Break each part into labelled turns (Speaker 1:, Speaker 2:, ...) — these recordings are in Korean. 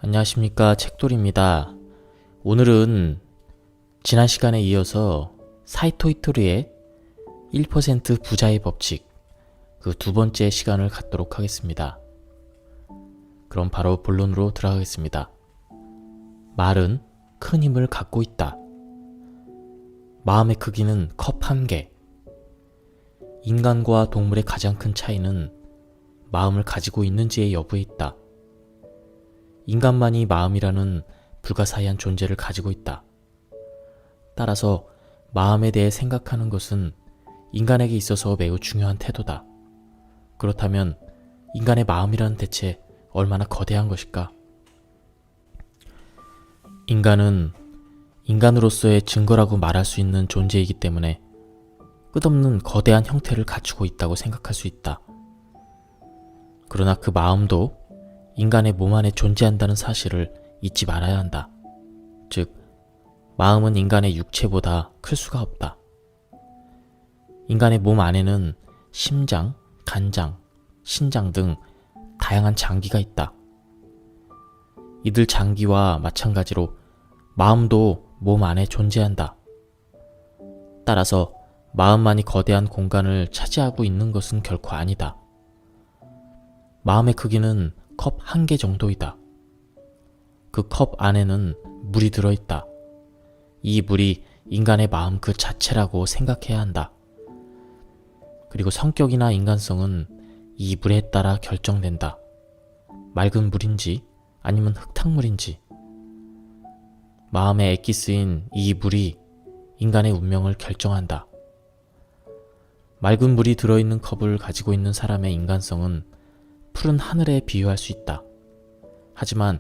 Speaker 1: 안녕하십니까, 책돌이입니다. 오늘은 지난 시간에 이어서 사이토 이토리의 1% 부자의 법칙, 그 두 번째 시간을 갖도록 하겠습니다. 그럼 바로 본론으로 들어가겠습니다. 말은 큰 힘을 갖고 있다. 마음의 크기는 컵 한 개. 인간과 동물의 가장 큰 차이는 마음을 가지고 있는지의 여부에 있다. 인간만이 마음이라는 불가사의한 존재를 가지고 있다. 따라서 마음에 대해 생각하는 것은 인간에게 있어서 매우 중요한 태도다. 그렇다면 인간의 마음이란 대체 얼마나 거대한 것일까? 인간은 인간으로서의 증거라고 말할 수 있는 존재이기 때문에 끝없는 거대한 형태를 갖추고 있다고 생각할 수 있다. 그러나 그 마음도 인간의 몸 안에 존재한다는 사실을 잊지 말아야 한다. 즉, 마음은 인간의 육체보다 클 수가 없다. 인간의 몸 안에는 심장, 간장, 신장 등 다양한 장기가 있다. 이들 장기와 마찬가지로 마음도 몸 안에 존재한다. 따라서 마음만이 거대한 공간을 차지하고 있는 것은 결코 아니다. 마음의 크기는 컵 한 개 정도이다. 그 컵 안에는 물이 들어있다. 이 물이 인간의 마음 그 자체라고 생각해야 한다. 그리고 성격이나 인간성은 이 물에 따라 결정된다. 맑은 물인지 아니면 흙탕물인지. 마음의 엑기스인 이 물이 인간의 운명을 결정한다. 맑은 물이 들어있는 컵을 가지고 있는 사람의 인간성은 푸른 하늘에 비유할 수 있다. 하지만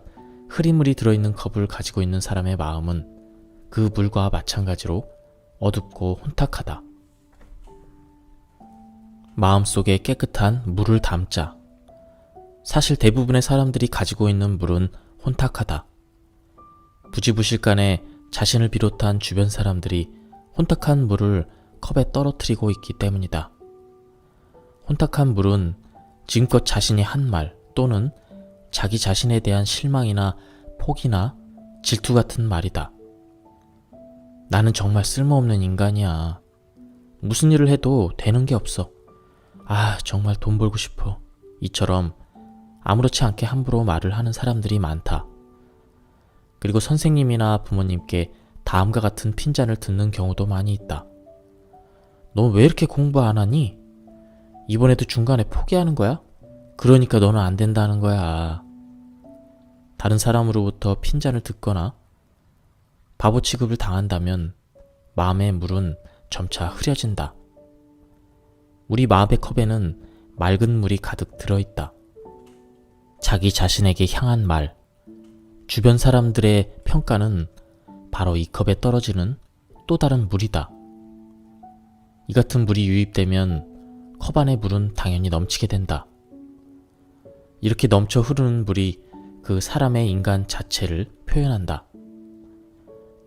Speaker 1: 흐린 물이 들어있는 컵을 가지고 있는 사람의 마음은 그 물과 마찬가지로 어둡고 혼탁하다. 마음속에 깨끗한 물을 담자. 사실 대부분의 사람들이 가지고 있는 물은 혼탁하다. 부지부실간에 자신을 비롯한 주변 사람들이 혼탁한 물을 컵에 떨어뜨리고 있기 때문이다. 혼탁한 물은 지금껏 자신이 한 말 또는 자기 자신에 대한 실망이나 포기나 질투 같은 말이다. 나는 정말 쓸모없는 인간이야. 무슨 일을 해도 되는 게 없어. 정말 돈 벌고 싶어. 이처럼 아무렇지 않게 함부로 말을 하는 사람들이 많다. 그리고 선생님이나 부모님께 다음과 같은 핀잔을 듣는 경우도 많이 있다. 너 왜 이렇게 공부 안 하니? 이번에도 중간에 포기하는 거야? 그러니까 너는 안 된다는 거야. 다른 사람으로부터 핀잔을 듣거나 바보 취급을 당한다면 마음의 물은 점차 흐려진다. 우리 마음의 컵에는 맑은 물이 가득 들어있다. 자기 자신에게 향한 말, 주변 사람들의 평가는 바로 이 컵에 떨어지는 또 다른 물이다. 이 같은 물이 유입되면 컵 안의 물은 당연히 넘치게 된다. 이렇게 넘쳐 흐르는 물이 그 사람의 인간 자체를 표현한다.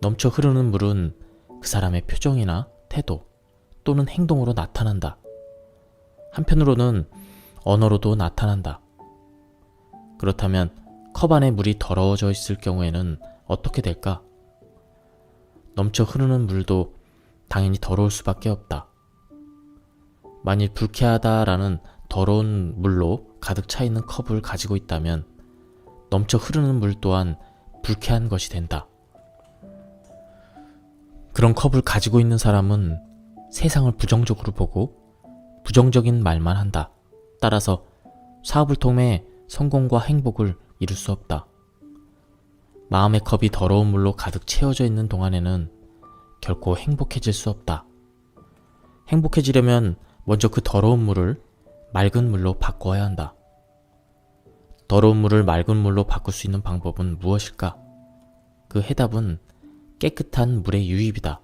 Speaker 1: 넘쳐 흐르는 물은 그 사람의 표정이나 태도 또는 행동으로 나타난다. 한편으로는 언어로도 나타난다. 그렇다면 컵 안에 물이 더러워져 있을 경우에는 어떻게 될까? 넘쳐 흐르는 물도 당연히 더러울 수밖에 없다. 만일 불쾌하다라는 더러운 물로 가득 차 있는 컵을 가지고 있다면 넘쳐 흐르는 물 또한 불쾌한 것이 된다. 그런 컵을 가지고 있는 사람은 세상을 부정적으로 보고 부정적인 말만 한다. 따라서 사업을 통해 성공과 행복을 이룰 수 없다. 마음의 컵이 더러운 물로 가득 채워져 있는 동안에는 결코 행복해질 수 없다. 행복해지려면 먼저 그 더러운 물을 맑은 물로 바꿔야 한다. 더러운 물을 맑은 물로 바꿀 수 있는 방법은 무엇일까? 그 해답은 깨끗한 물의 유입이다.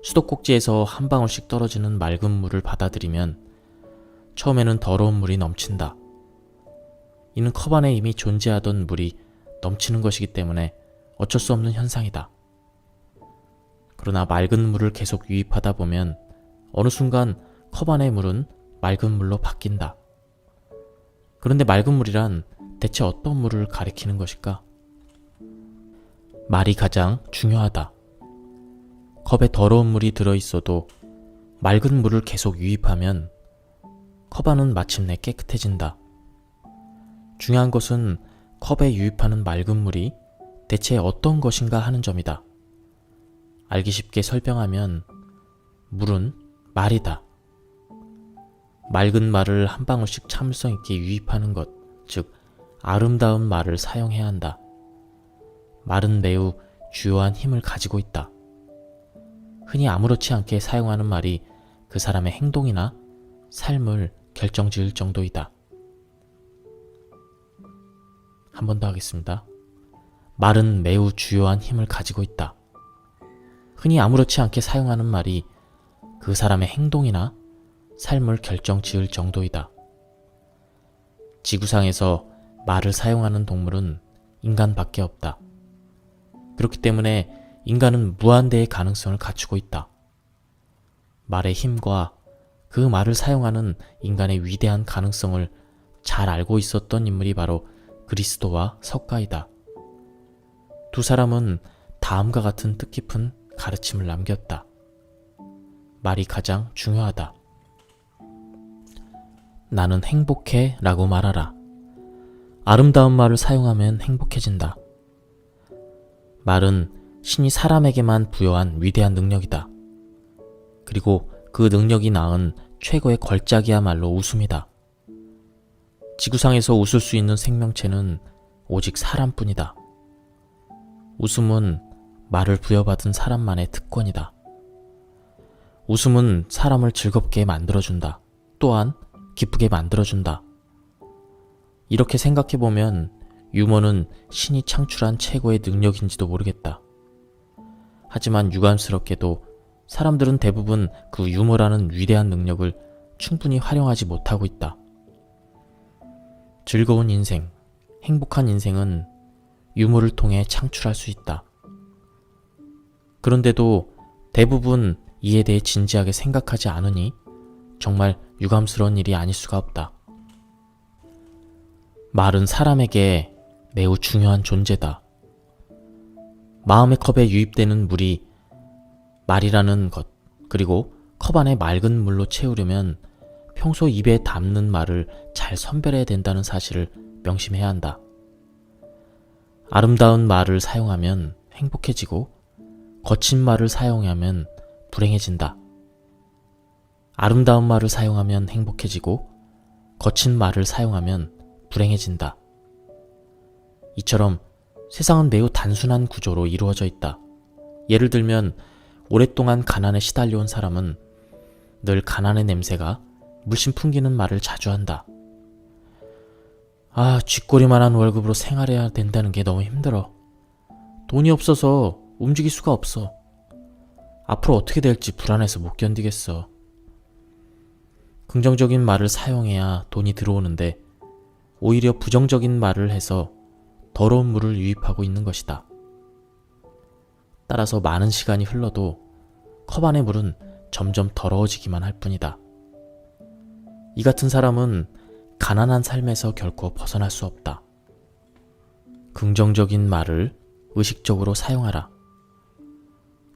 Speaker 1: 수도꼭지에서 한 방울씩 떨어지는 맑은 물을 받아들이면 처음에는 더러운 물이 넘친다. 이는 컵 안에 이미 존재하던 물이 넘치는 것이기 때문에 어쩔 수 없는 현상이다. 그러나 맑은 물을 계속 유입하다 보면 어느 순간 컵 안의 물은 맑은 물로 바뀐다. 그런데 맑은 물이란 대체 어떤 물을 가리키는 것일까? 말이 가장 중요하다. 컵에 더러운 물이 들어있어도 맑은 물을 계속 유입하면 컵 안은 마침내 깨끗해진다. 중요한 것은 컵에 유입하는 맑은 물이 대체 어떤 것인가 하는 점이다. 알기 쉽게 설명하면 물은 말이다. 맑은 말을 한 방울씩 참을성 있게 유입하는 것, 즉 아름다운 말을 사용해야 한다. 말은 매우 주요한 힘을 가지고 있다. 흔히 아무렇지 않게 사용하는 말이 그 사람의 행동이나 삶을 결정지을 정도이다. 한 번 더 하겠습니다. 말은 매우 주요한 힘을 가지고 있다. 흔히 아무렇지 않게 사용하는 말이 그 사람의 행동이나 삶을 결정지을 정도이다. 지구상에서 말을 사용하는 동물은 인간밖에 없다. 그렇기 때문에 인간은 무한대의 가능성을 갖추고 있다. 말의 힘과 그 말을 사용하는 인간의 위대한 가능성을 잘 알고 있었던 인물이 바로 그리스도와 석가이다. 두 사람은 다음과 같은 뜻깊은 가르침을 남겼다. 말이 가장 중요하다. 나는 행복해 라고 말하라. 아름다운 말을 사용하면 행복해진다. 말은 신이 사람에게만 부여한 위대한 능력이다. 그리고 그 능력이 낳은 최고의 걸작이야말로 웃음이다. 지구상에서 웃을 수 있는 생명체는 오직 사람뿐이다. 웃음은 말을 부여받은 사람만의 특권이다. 웃음은 사람을 즐겁게 만들어준다. 또한 기쁘게 만들어준다. 이렇게 생각해보면 유머는 신이 창출한 최고의 능력인지도 모르겠다. 하지만 유감스럽게도 사람들은 대부분 그 유머라는 위대한 능력을 충분히 활용하지 못하고 있다. 즐거운 인생, 행복한 인생은 유머를 통해 창출할 수 있다. 그런데도 대부분 이에 대해 진지하게 생각하지 않으니 정말 유감스러운 일이 아닐 수가 없다. 말은 사람에게 매우 중요한 존재다. 마음의 컵에 유입되는 물이 말이라는 것, 그리고 컵 안에 맑은 물로 채우려면 평소 입에 담는 말을 잘 선별해야 된다는 사실을 명심해야 한다. 아름다운 말을 사용하면 행복해지고 거친 말을 사용하면 불행해진다. 아름다운 말을 사용하면 행복해지고 거친 말을 사용하면 불행해진다. 이처럼 세상은 매우 단순한 구조로 이루어져 있다. 예를 들면 오랫동안 가난에 시달려온 사람은 늘 가난의 냄새가 물씬 풍기는 말을 자주 한다. 쥐꼬리만한 월급으로 생활해야 된다는 게 너무 힘들어. 돈이 없어서 움직일 수가 없어. 앞으로 어떻게 될지 불안해서 못 견디겠어. 긍정적인 말을 사용해야 돈이 들어오는데 오히려 부정적인 말을 해서 더러운 물을 유입하고 있는 것이다. 따라서 많은 시간이 흘러도 컵 안의 물은 점점 더러워지기만 할 뿐이다. 이 같은 사람은 가난한 삶에서 결코 벗어날 수 없다. 긍정적인 말을 의식적으로 사용하라.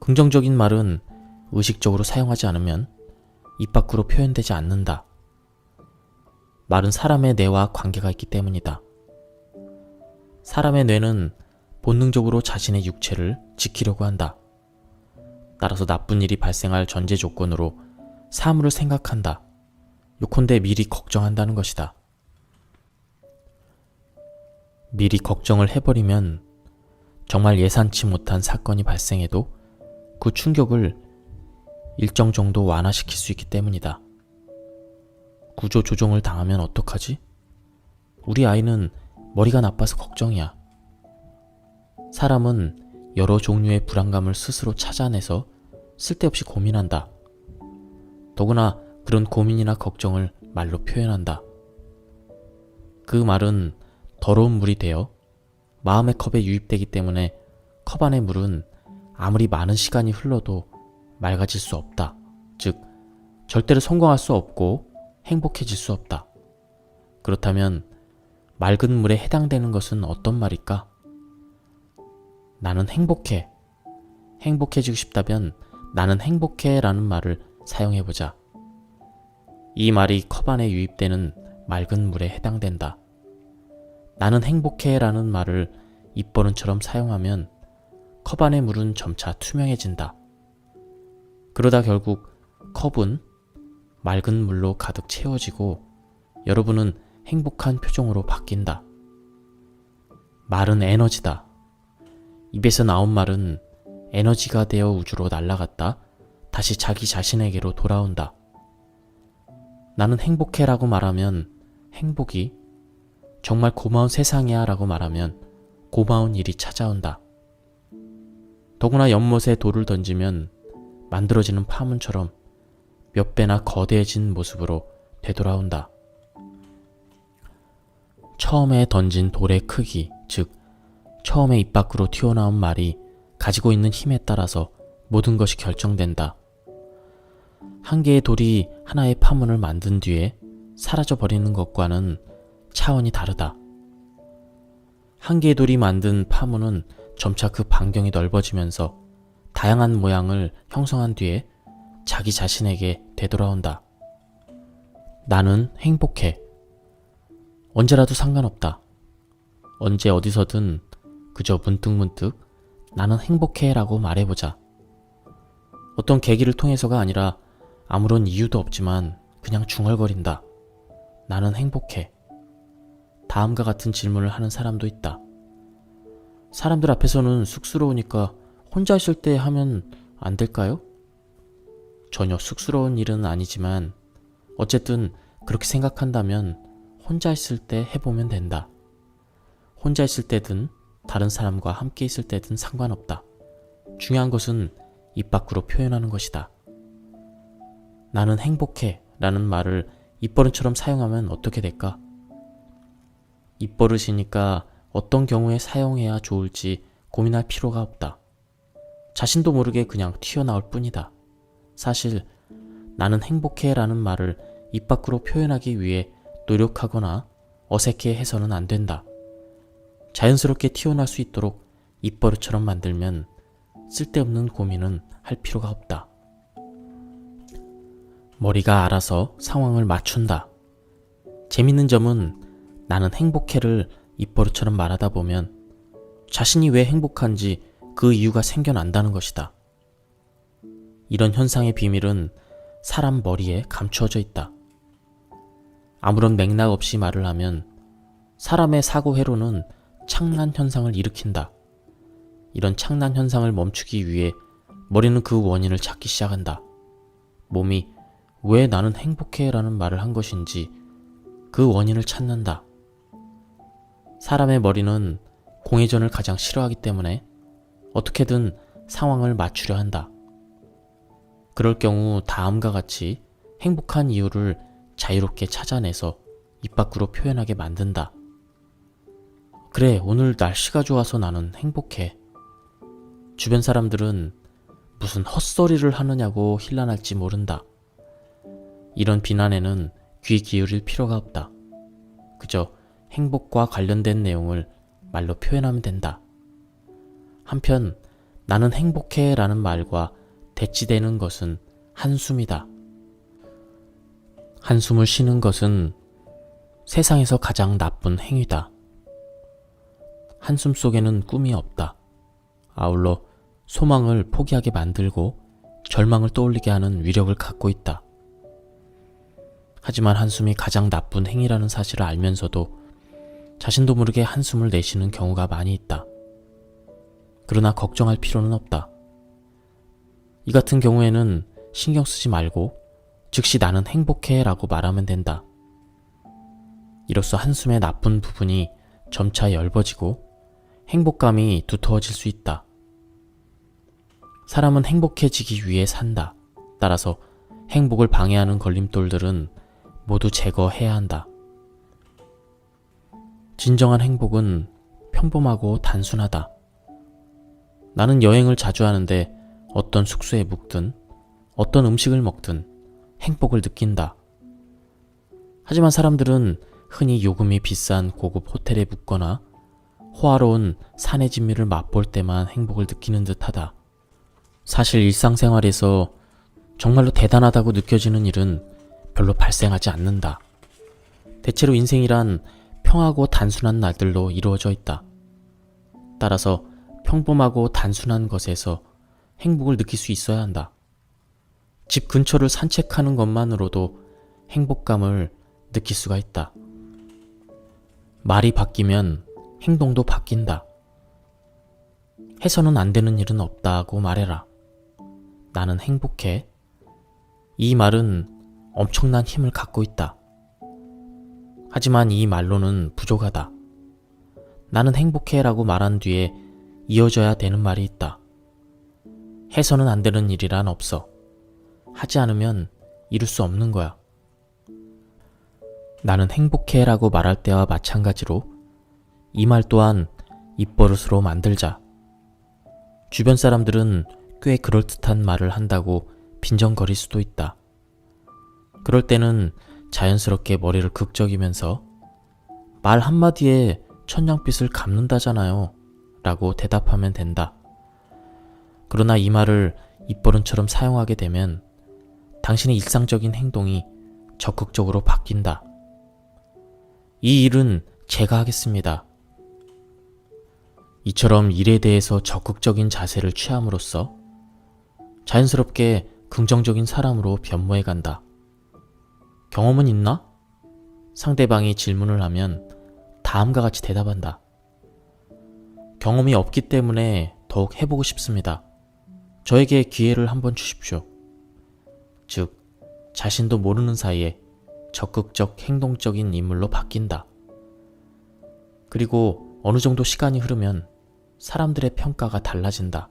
Speaker 1: 긍정적인 말은 의식적으로 사용하지 않으면 입 밖으로 표현되지 않는다. 말은 사람의 뇌와 관계가 있기 때문이다. 사람의 뇌는 본능적으로 자신의 육체를 지키려고 한다. 따라서 나쁜 일이 발생할 전제 조건으로 사물을 생각한다. 요컨대 미리 걱정한다는 것이다. 미리 걱정을 해버리면 정말 예상치 못한 사건이 발생해도 그 충격을 일정 정도 완화시킬 수 있기 때문이다. 구조조정을 당하면 어떡하지? 우리 아이는 머리가 나빠서 걱정이야. 사람은 여러 종류의 불안감을 스스로 찾아내서 쓸데없이 고민한다. 더구나 그런 고민이나 걱정을 말로 표현한다. 그 말은 더러운 물이 되어 마음의 컵에 유입되기 때문에 컵 안의 물은 아무리 많은 시간이 흘러도 맑아질 수 없다. 즉, 절대로 성공할 수 없고 행복해질 수 없다. 그렇다면 맑은 물에 해당되는 것은 어떤 말일까? 나는 행복해. 행복해지고 싶다면 나는 행복해 라는 말을 사용해보자. 이 말이 컵 안에 유입되는 맑은 물에 해당된다. 나는 행복해 라는 말을 입버릇처럼 사용하면 컵 안의 물은 점차 투명해진다. 그러다 결국 컵은 맑은 물로 가득 채워지고 여러분은 행복한 표정으로 바뀐다. 말은 에너지다. 입에서 나온 말은 에너지가 되어 우주로 날아갔다 다시 자기 자신에게로 돌아온다. 나는 행복해 라고 말하면 행복이, 정말 고마운 세상이야 라고 말하면 고마운 일이 찾아온다. 더구나 연못에 돌을 던지면 만들어지는 파문처럼 몇 배나 거대해진 모습으로 되돌아온다. 처음에 던진 돌의 크기, 즉 처음에 입 밖으로 튀어나온 말이 가지고 있는 힘에 따라서 모든 것이 결정된다. 한 개의 돌이 하나의 파문을 만든 뒤에 사라져버리는 것과는 차원이 다르다. 한 개의 돌이 만든 파문은 점차 그 반경이 넓어지면서 다양한 모양을 형성한 뒤에 자기 자신에게 되돌아온다. 나는 행복해. 언제라도 상관없다. 언제 어디서든 그저 문득문득 나는 행복해 라고 말해보자. 어떤 계기를 통해서가 아니라 아무런 이유도 없지만 그냥 중얼거린다. 나는 행복해. 다음과 같은 질문을 하는 사람도 있다. 사람들 앞에서는 쑥스러우니까 혼자 있을 때 하면 안 될까요? 전혀 쑥스러운 일은 아니지만 어쨌든 그렇게 생각한다면 혼자 있을 때 해보면 된다. 혼자 있을 때든 다른 사람과 함께 있을 때든 상관없다. 중요한 것은 입 밖으로 표현하는 것이다. 나는 행복해 라는 말을 입버릇처럼 사용하면 어떻게 될까? 입버릇이니까 어떤 경우에 사용해야 좋을지 고민할 필요가 없다. 자신도 모르게 그냥 튀어나올 뿐이다. 사실 나는 행복해 라는 말을 입 밖으로 표현하기 위해 노력하거나 어색해 해서는 안 된다. 자연스럽게 튀어나올 수 있도록 입버릇처럼 만들면 쓸데없는 고민은 할 필요가 없다. 머리가 알아서 상황을 맞춘다. 재밌는 점은 나는 행복해를 입버릇처럼 말하다 보면 자신이 왜 행복한지 그 이유가 생겨난다는 것이다. 이런 현상의 비밀은 사람 머리에 감추어져 있다. 아무런 맥락 없이 말을 하면 사람의 사고 회로는 창란 현상을 일으킨다. 이런 창란 현상을 멈추기 위해 머리는 그 원인을 찾기 시작한다. 몸이 왜 나는 행복해 라는 말을 한 것인지 그 원인을 찾는다. 사람의 머리는 공회전을 가장 싫어하기 때문에 어떻게든 상황을 맞추려 한다. 그럴 경우 다음과 같이 행복한 이유를 자유롭게 찾아내서 입 밖으로 표현하게 만든다. 그래, 오늘 날씨가 좋아서 나는 행복해. 주변 사람들은 무슨 헛소리를 하느냐고 힐난할지 모른다. 이런 비난에는 귀 기울일 필요가 없다. 그저 행복과 관련된 내용을 말로 표현하면 된다. 한편 나는 행복해 라는 말과 대치되는 것은 한숨이다. 한숨을 쉬는 것은 세상에서 가장 나쁜 행위다. 한숨 속에는 꿈이 없다. 아울러 소망을 포기하게 만들고 절망을 떠올리게 하는 위력을 갖고 있다. 하지만 한숨이 가장 나쁜 행위라는 사실을 알면서도 자신도 모르게 한숨을 내쉬는 경우가 많이 있다. 그러나 걱정할 필요는 없다. 이 같은 경우에는 신경 쓰지 말고 즉시 나는 행복해 라고 말하면 된다. 이로써 한숨의 나쁜 부분이 점차 엷어지고 행복감이 두터워질 수 있다. 사람은 행복해지기 위해 산다. 따라서 행복을 방해하는 걸림돌들은 모두 제거해야 한다. 진정한 행복은 평범하고 단순하다. 나는 여행을 자주 하는데 어떤 숙소에 묵든 어떤 음식을 먹든 행복을 느낀다. 하지만 사람들은 흔히 요금이 비싼 고급 호텔에 묵거나 호화로운 산의 진미를 맛볼 때만 행복을 느끼는 듯하다. 사실 일상생활에서 정말로 대단하다고 느껴지는 일은 별로 발생하지 않는다. 대체로 인생이란 평하고 단순한 날들로 이루어져 있다. 따라서 평범하고 단순한 것에서 행복을 느낄 수 있어야 한다. 집 근처를 산책하는 것만으로도 행복감을 느낄 수가 있다. 말이 바뀌면 행동도 바뀐다. 해서는 안 되는 일은 없다고 말해라. 나는 행복해. 이 말은 엄청난 힘을 갖고 있다. 하지만 이 말로는 부족하다. 나는 행복해 라고 말한 뒤에 이어져야 되는 말이 있다. 해서는 안 되는 일이란 없어. 하지 않으면 이룰 수 없는 거야. 나는 행복해 라고 말할 때와 마찬가지로 이 말 또한 입버릇으로 만들자. 주변 사람들은 꽤 그럴듯한 말을 한다고 빈정거릴 수도 있다. 그럴 때는 자연스럽게 머리를 극적이면서 말 한마디에 천냥빚을 갚는다잖아요 라고 대답하면 된다. 그러나 이 말을 입버릇처럼 사용하게 되면 당신의 일상적인 행동이 적극적으로 바뀐다. 이 일은 제가 하겠습니다. 이처럼 일에 대해서 적극적인 자세를 취함으로써 자연스럽게 긍정적인 사람으로 변모해 간다. 경험은 있나? 상대방이 질문을 하면 다음과 같이 대답한다. 경험이 없기 때문에 더욱 해보고 싶습니다. 저에게 기회를 한번 주십시오. 즉, 자신도 모르는 사이에 적극적 행동적인 인물로 바뀐다. 그리고 어느 정도 시간이 흐르면 사람들의 평가가 달라진다.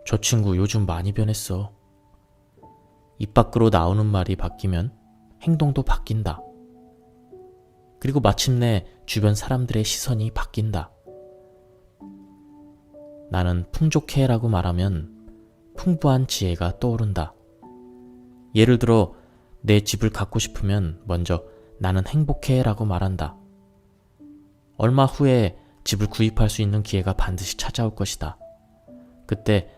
Speaker 1: 저 친구 요즘 많이 변했어. 입 밖으로 나오는 말이 바뀌면 행동도 바뀐다. 그리고 마침내 주변 사람들의 시선이 바뀐다. 나는 풍족해 라고 말하면 풍부한 지혜가 떠오른다. 예를 들어 내 집을 갖고 싶으면 먼저 나는 행복해 라고 말한다. 얼마 후에 집을 구입할 수 있는 기회가 반드시 찾아올 것이다. 그때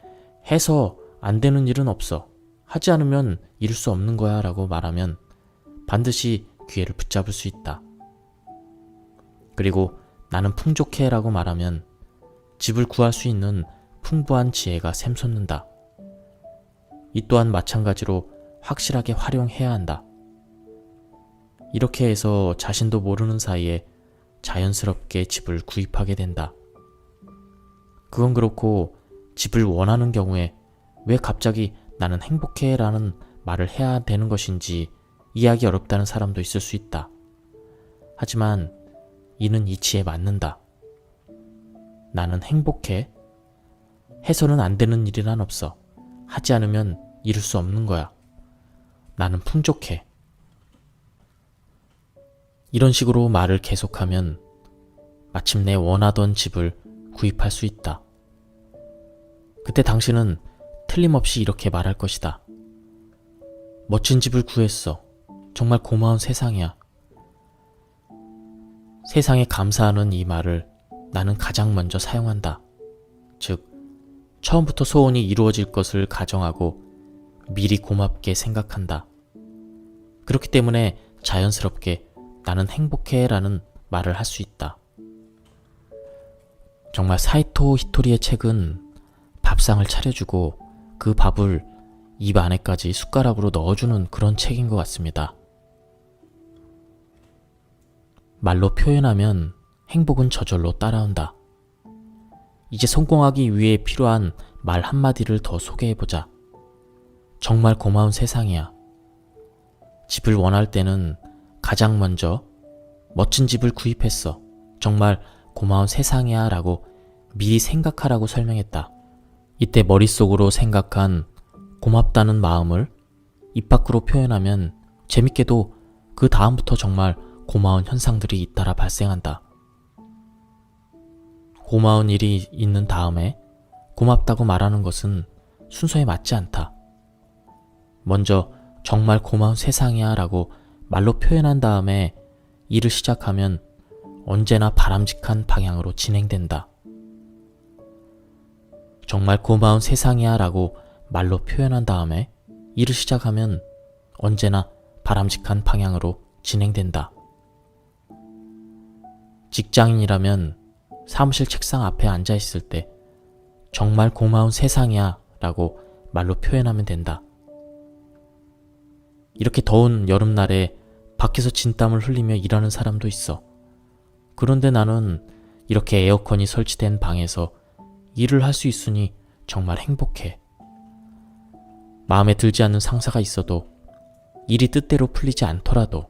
Speaker 1: 해서 안 되는 일은 없어. 하지 않으면 이룰 수 없는 거야 라고 말하면 반드시 기회를 붙잡을 수 있다. 그리고 나는 풍족해 라고 말하면 집을 구할 수 있는 풍부한 지혜가 샘솟는다. 이 또한 마찬가지로 확실하게 활용해야 한다. 이렇게 해서 자신도 모르는 사이에 자연스럽게 집을 구입하게 된다. 그건 그렇고 집을 원하는 경우에 왜 갑자기 나는 행복해 라는 말을 해야 되는 것인지 이해하기 어렵다는 사람도 있을 수 있다. 하지만 이는 이치에 맞는다. 나는 행복해. 해서는 안 되는 일이란 없어. 하지 않으면 이룰 수 없는 거야. 나는 풍족해. 이런 식으로 말을 계속하면 마침내 원하던 집을 구입할 수 있다. 그때 당신은 틀림없이 이렇게 말할 것이다. 멋진 집을 구했어. 정말 고마운 세상이야. 세상에 감사하는 이 말을 나는 가장 먼저 사용한다. 즉, 처음부터 소원이 이루어질 것을 가정하고 미리 고맙게 생각한다. 그렇기 때문에 자연스럽게 나는 행복해 라는 말을 할 수 있다. 정말 사이토 히토리의 책은 밥상을 차려주고 그 밥을 입 안에까지 숟가락으로 넣어주는 그런 책인 것 같습니다. 말로 표현하면 행복은 저절로 따라온다. 이제 성공하기 위해 필요한 말 한마디를 더 소개해보자. 정말 고마운 세상이야. 집을 원할 때는 가장 먼저 멋진 집을 구입했어. 정말 고마운 세상이야 라고 미리 생각하라고 설명했다. 이때 머릿속으로 생각한 고맙다는 마음을 입 밖으로 표현하면 재밌게도 그 다음부터 정말 고마운 현상들이 잇따라 발생한다. 고마운 일이 있는 다음에 고맙다고 말하는 것은 순서에 맞지 않다. 먼저 정말 고마운 세상이야 라고 말로 표현한 다음에 일을 시작하면 언제나 바람직한 방향으로 진행된다. 정말 고마운 세상이야 라고 말로 표현한 다음에 일을 시작하면 언제나 바람직한 방향으로 진행된다. 직장인이라면 사무실 책상 앞에 앉아 있을 때 정말 고마운 세상이야 라고 말로 표현하면 된다. 이렇게 더운 여름날에 밖에서 진땀을 흘리며 일하는 사람도 있어. 그런데 나는 이렇게 에어컨이 설치된 방에서 일을 할 수 있으니 정말 행복해. 마음에 들지 않는 상사가 있어도 일이 뜻대로 풀리지 않더라도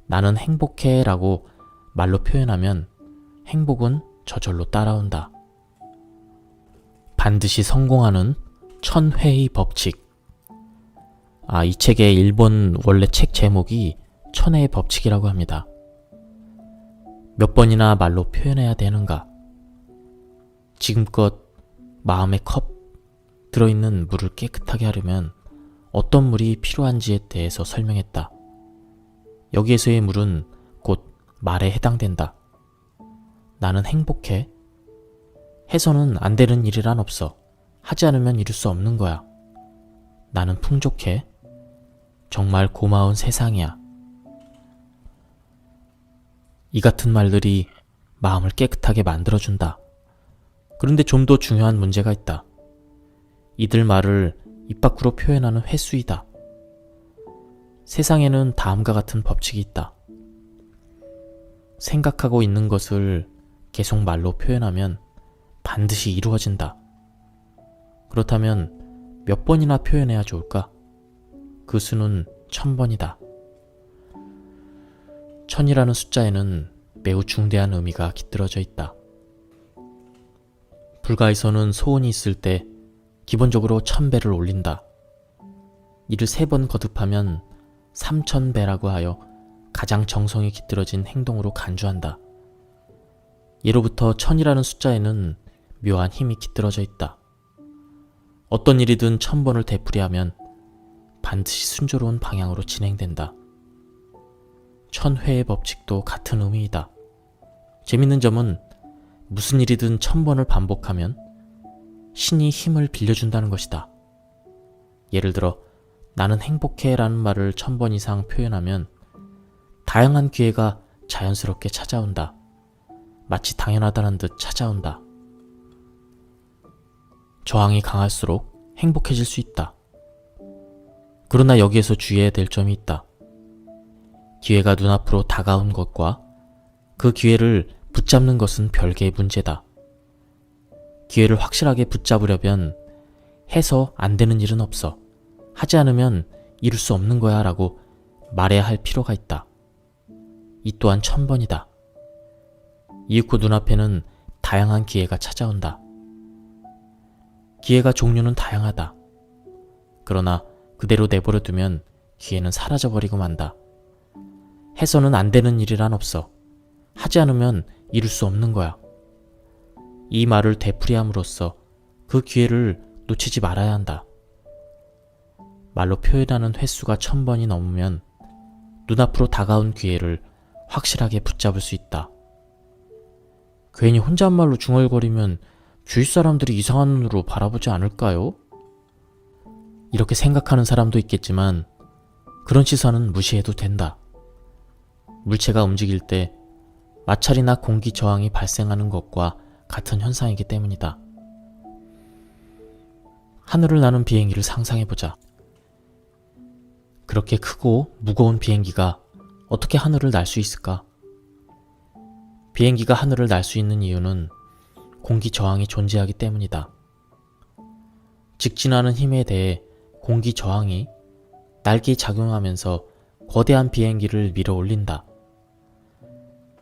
Speaker 1: 나는 행복해 라고 말로 표현하면 행복은 저절로 따라온다. 반드시 성공하는 1000회의 법칙. 이 책의 일본 원래 책 제목이 1000회의 법칙이라고 합니다. 몇 번이나 말로 표현해야 되는가? 지금껏 마음의 컵 들어있는 물을 깨끗하게 하려면 어떤 물이 필요한지에 대해서 설명했다. 여기에서의 물은 곧 말에 해당된다. 나는 행복해. 해서는 안 되는 일이란 없어. 하지 않으면 이룰 수 없는 거야. 나는 풍족해. 정말 고마운 세상이야. 이 같은 말들이 마음을 깨끗하게 만들어준다. 그런데 좀 더 중요한 문제가 있다. 이들 말을 입 밖으로 표현하는 횟수이다. 세상에는 다음과 같은 법칙이 있다. 생각하고 있는 것을 계속 말로 표현하면 반드시 이루어진다. 그렇다면 몇 번이나 표현해야 좋을까? 그 수는 1000번이다. 1000이라는 숫자에는 매우 중대한 의미가 깃들어져 있다. 불가에서는 소원이 있을 때 기본적으로 1000배를 올린다. 이를 3번 거듭하면 3000배라고 하여 가장 정성이 깃들어진 행동으로 간주한다. 예로부터 1000이라는 숫자에는 묘한 힘이 깃들어져 있다. 어떤 일이든 1000번을 되풀이하면 반드시 순조로운 방향으로 진행된다. 1000회의 법칙도 같은 의미이다. 재밌는 점은 무슨 일이든 1000번을 반복하면 신이 힘을 빌려준다는 것이다. 예를 들어 나는 행복해 라는 말을 1000번 이상 표현하면 다양한 기회가 자연스럽게 찾아온다. 마치 당연하다는 듯 찾아온다. 저항이 강할수록 행복해질 수 있다. 그러나 여기에서 주의해야 될 점이 있다. 기회가 눈앞으로 다가온 것과 그 기회를 붙잡는 것은 별개의 문제다. 기회를 확실하게 붙잡으려면 해서 안 되는 일은 없어. 하지 않으면 이룰 수 없는 거야 라고 말해야 할 필요가 있다. 이 또한 1000번이다. 이윽고 눈앞에는 다양한 기회가 찾아온다. 기회가 종류는 다양하다. 그러나 그대로 내버려 두면 기회는 사라져버리고 만다. 해서는 안 되는 일이란 없어. 하지 않으면 이룰 수 없는 거야. 이 말을 되풀이함으로써 그 기회를 놓치지 말아야 한다. 말로 표현하는 횟수가 1000번이 넘으면 눈앞으로 다가온 기회를 확실하게 붙잡을 수 있다. 괜히 혼잣말로 중얼거리면 주위 사람들이 이상한 눈으로 바라보지 않을까요? 이렇게 생각하는 사람도 있겠지만 그런 시선은 무시해도 된다. 물체가 움직일 때 마찰이나 공기 저항이 발생하는 것과 같은 현상이기 때문이다. 하늘을 나는 비행기를 상상해보자. 그렇게 크고 무거운 비행기가 어떻게 하늘을 날 수 있을까? 비행기가 하늘을 날 수 있는 이유는 공기 저항이 존재하기 때문이다. 직진하는 힘에 대해 공기 저항이 날개에 작용하면서 거대한 비행기를 밀어 올린다.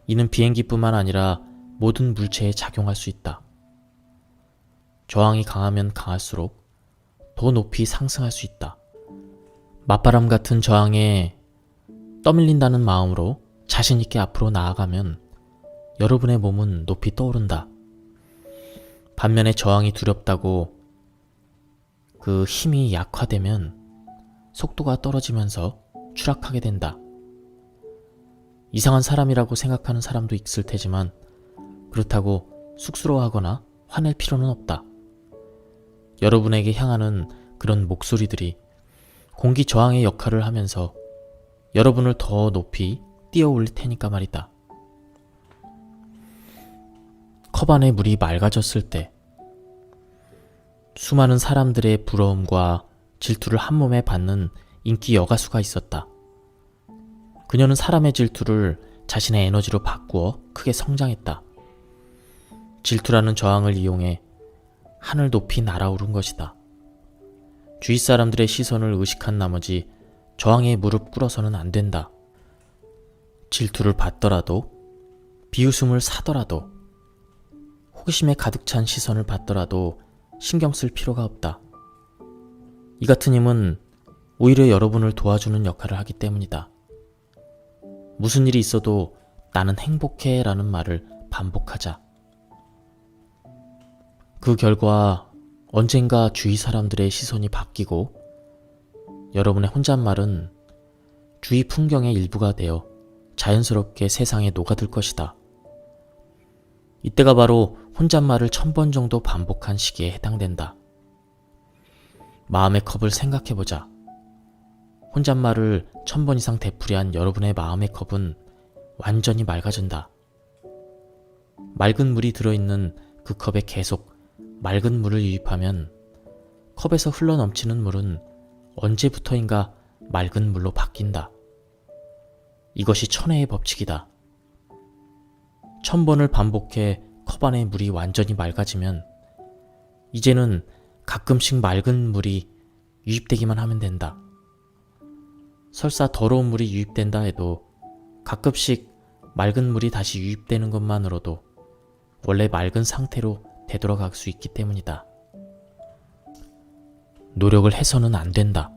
Speaker 1: 이는 비행기뿐만 아니라 모든 물체에 작용할 수 있다. 저항이 강하면 강할수록 더 높이 상승할 수 있다. 맞바람 같은 저항에 떠밀린다는 마음으로 자신있게 앞으로 나아가면 여러분의 몸은 높이 떠오른다. 반면에 저항이 두렵다고 그 힘이 약화되면 속도가 떨어지면서 추락하게 된다. 이상한 사람이라고 생각하는 사람도 있을 테지만 그렇다고 쑥스러워하거나 화낼 필요는 없다. 여러분에게 향하는 그런 목소리들이 공기 저항의 역할을 하면서 여러분을 더 높이 뛰어 올릴 테니까 말이다. 컵 안의 물이 맑아졌을 때 수많은 사람들의 부러움과 질투를 한 몸에 받는 인기 여가수가 있었다. 그녀는 사람의 질투를 자신의 에너지로 바꾸어 크게 성장했다. 질투라는 저항을 이용해 하늘 높이 날아오른 것이다. 주위 사람들의 시선을 의식한 나머지 저항에 무릎 꿇어서는 안 된다. 질투를 받더라도, 비웃음을 사더라도, 호기심에 가득 찬 시선을 받더라도 신경 쓸 필요가 없다. 이 같은 힘은 오히려 여러분을 도와주는 역할을 하기 때문이다. 무슨 일이 있어도 나는 행복해 라는 말을 반복하자. 그 결과 언젠가 주위 사람들의 시선이 바뀌고 여러분의 혼잣말은 주위 풍경의 일부가 되어 자연스럽게 세상에 녹아들 것이다. 이때가 바로 혼잣말을 1000번 정도 반복한 시기에 해당된다. 마음의 컵을 생각해보자. 혼잣말을 1000번 이상 되풀이한 여러분의 마음의 컵은 완전히 맑아진다. 맑은 물이 들어있는 그 컵에 계속 맑은 물을 유입하면 컵에서 흘러넘치는 물은 언제부터인가 맑은 물로 바뀐다. 이것이 천혜의 법칙이다. 1000번을 반복해 컵 안의 물이 완전히 맑아지면 이제는 가끔씩 맑은 물이 유입되기만 하면 된다. 설사 더러운 물이 유입된다 해도 가끔씩 맑은 물이 다시 유입되는 것만으로도 원래 맑은 상태로 되돌아갈 수 있기 때문이다. 노력을 해서는 안 된다.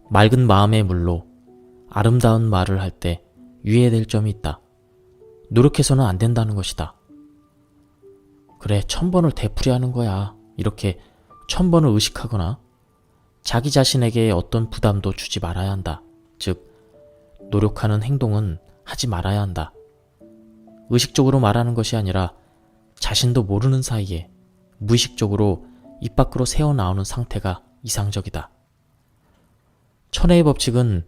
Speaker 1: 맑은 마음의 물로 아름다운 말을 할 때 유의해야 될 점이 있다. 노력해서는 안 된다는 것이다. 그래, 1000번을 되풀이하는 거야. 이렇게 1000번을 의식하거나 자기 자신에게 어떤 부담도 주지 말아야 한다. 즉, 노력하는 행동은 하지 말아야 한다. 의식적으로 말하는 것이 아니라 자신도 모르는 사이에 무의식적으로 입 밖으로 새어나오는 상태가 이상적이다. 천혜의 법칙은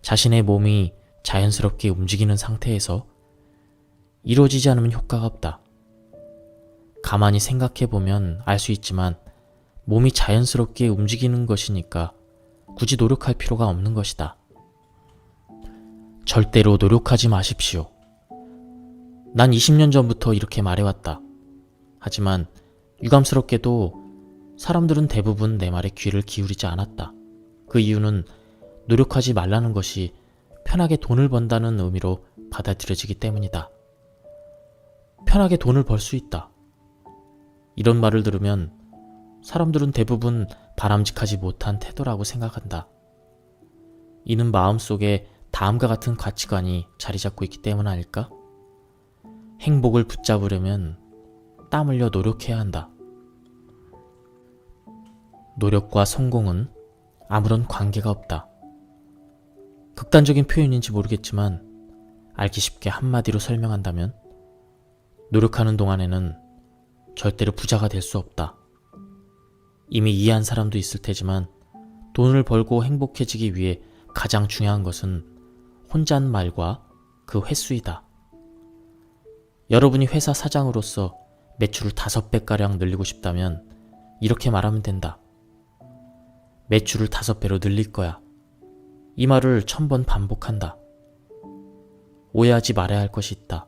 Speaker 1: 자신의 몸이 자연스럽게 움직이는 상태에서 이루어지지 않으면 효과가 없다. 가만히 생각해보면 알 수 있지만 몸이 자연스럽게 움직이는 것이니까 굳이 노력할 필요가 없는 것이다. 절대로 노력하지 마십시오. 난 20년 전부터 이렇게 말해왔다. 하지만 유감스럽게도 사람들은 대부분 내 말에 귀를 기울이지 않았다. 그 이유는 노력하지 말라는 것이 편하게 돈을 번다는 의미로 받아들여지기 때문이다. 편하게 돈을 벌 수 있다. 이런 말을 들으면 사람들은 대부분 바람직하지 못한 태도라고 생각한다. 이는 마음속에 다음과 같은 가치관이 자리 잡고 있기 때문 아닐까? 행복을 붙잡으려면 땀 흘려 노력해야 한다. 노력과 성공은 아무런 관계가 없다. 극단적인 표현인지 모르겠지만 알기 쉽게 한마디로 설명한다면 노력하는 동안에는 절대로 부자가 될 수 없다. 이미 이해한 사람도 있을 테지만 돈을 벌고 행복해지기 위해 가장 중요한 것은 혼잣말과 그 횟수이다. 여러분이 회사 사장으로서 매출을 5배가량 늘리고 싶다면 이렇게 말하면 된다. 매출을 5배로 늘릴 거야. 이 말을 1000번 반복한다. 오해하지 말아야 할 것이 있다.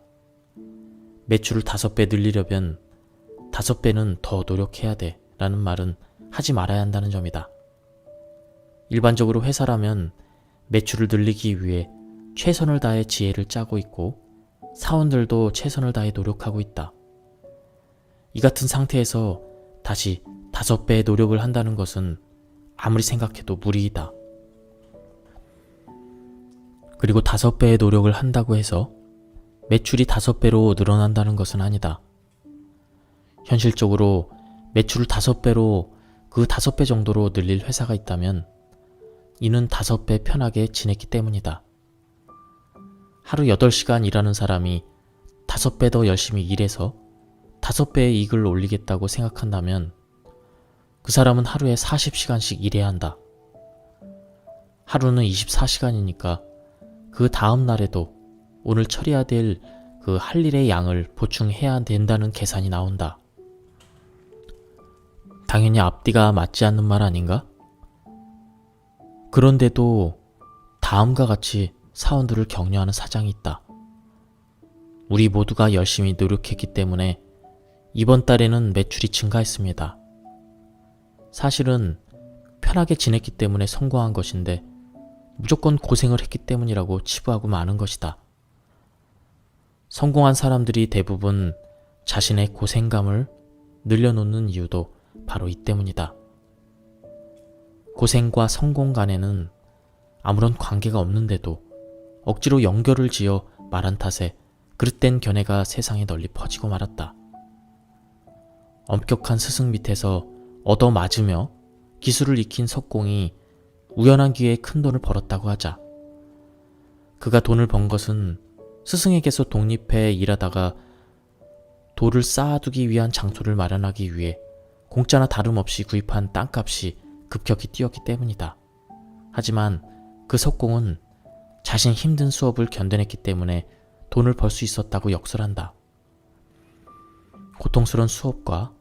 Speaker 1: 매출을 5배 늘리려면 5배는 더 노력해야 돼 라는 말은 하지 말아야 한다는 점이다. 일반적으로 회사라면 매출을 늘리기 위해 최선을 다해 지혜를 짜고 있고 사원들도 최선을 다해 노력하고 있다. 이 같은 상태에서 다시 5배의 노력을 한다는 것은 아무리 생각해도 무리이다. 그리고 5배의 노력을 한다고 해서 매출이 5배로 늘어난다는 것은 아니다. 현실적으로 매출을 5배로 그 5배 정도로 늘릴 회사가 있다면 이는 5배 편하게 지냈기 때문이다. 하루 8시간 일하는 사람이 5배 더 열심히 일해서 5배의 이익을 올리겠다고 생각한다면 그 사람은 하루에 40시간씩 일해야 한다. 하루는 24시간이니까 그 다음 날에도 오늘 처리해야 될 그 할 일의 양을 보충해야 된다는 계산이 나온다. 당연히 앞뒤가 맞지 않는 말 아닌가? 그런데도 다음과 같이 사원들을 격려하는 사장이 있다. 우리 모두가 열심히 노력했기 때문에 이번 달에는 매출이 증가했습니다. 사실은 편하게 지냈기 때문에 성공한 것인데 무조건 고생을 했기 때문이라고 치부하고 마는 것이다. 성공한 사람들이 대부분 자신의 고생감을 늘려놓는 이유도 바로 이 때문이다. 고생과 성공 간에는 아무런 관계가 없는데도 억지로 연결을 지어 말한 탓에 그릇된 견해가 세상에 널리 퍼지고 말았다. 엄격한 스승 밑에서 얻어맞으며 기술을 익힌 석공이 우연한 기회에 큰 돈을 벌었다고 하자. 그가 돈을 번 것은 스승에게서 독립해 일하다가 돌을 쌓아두기 위한 장소를 마련하기 위해 공짜나 다름없이 구입한 땅값이 급격히 뛰었기 때문이다. 하지만 그 석공은 자신 힘든 수업을 견뎌냈기 때문에 돈을 벌 수 있었다고 역설한다. 고통스러운 수업과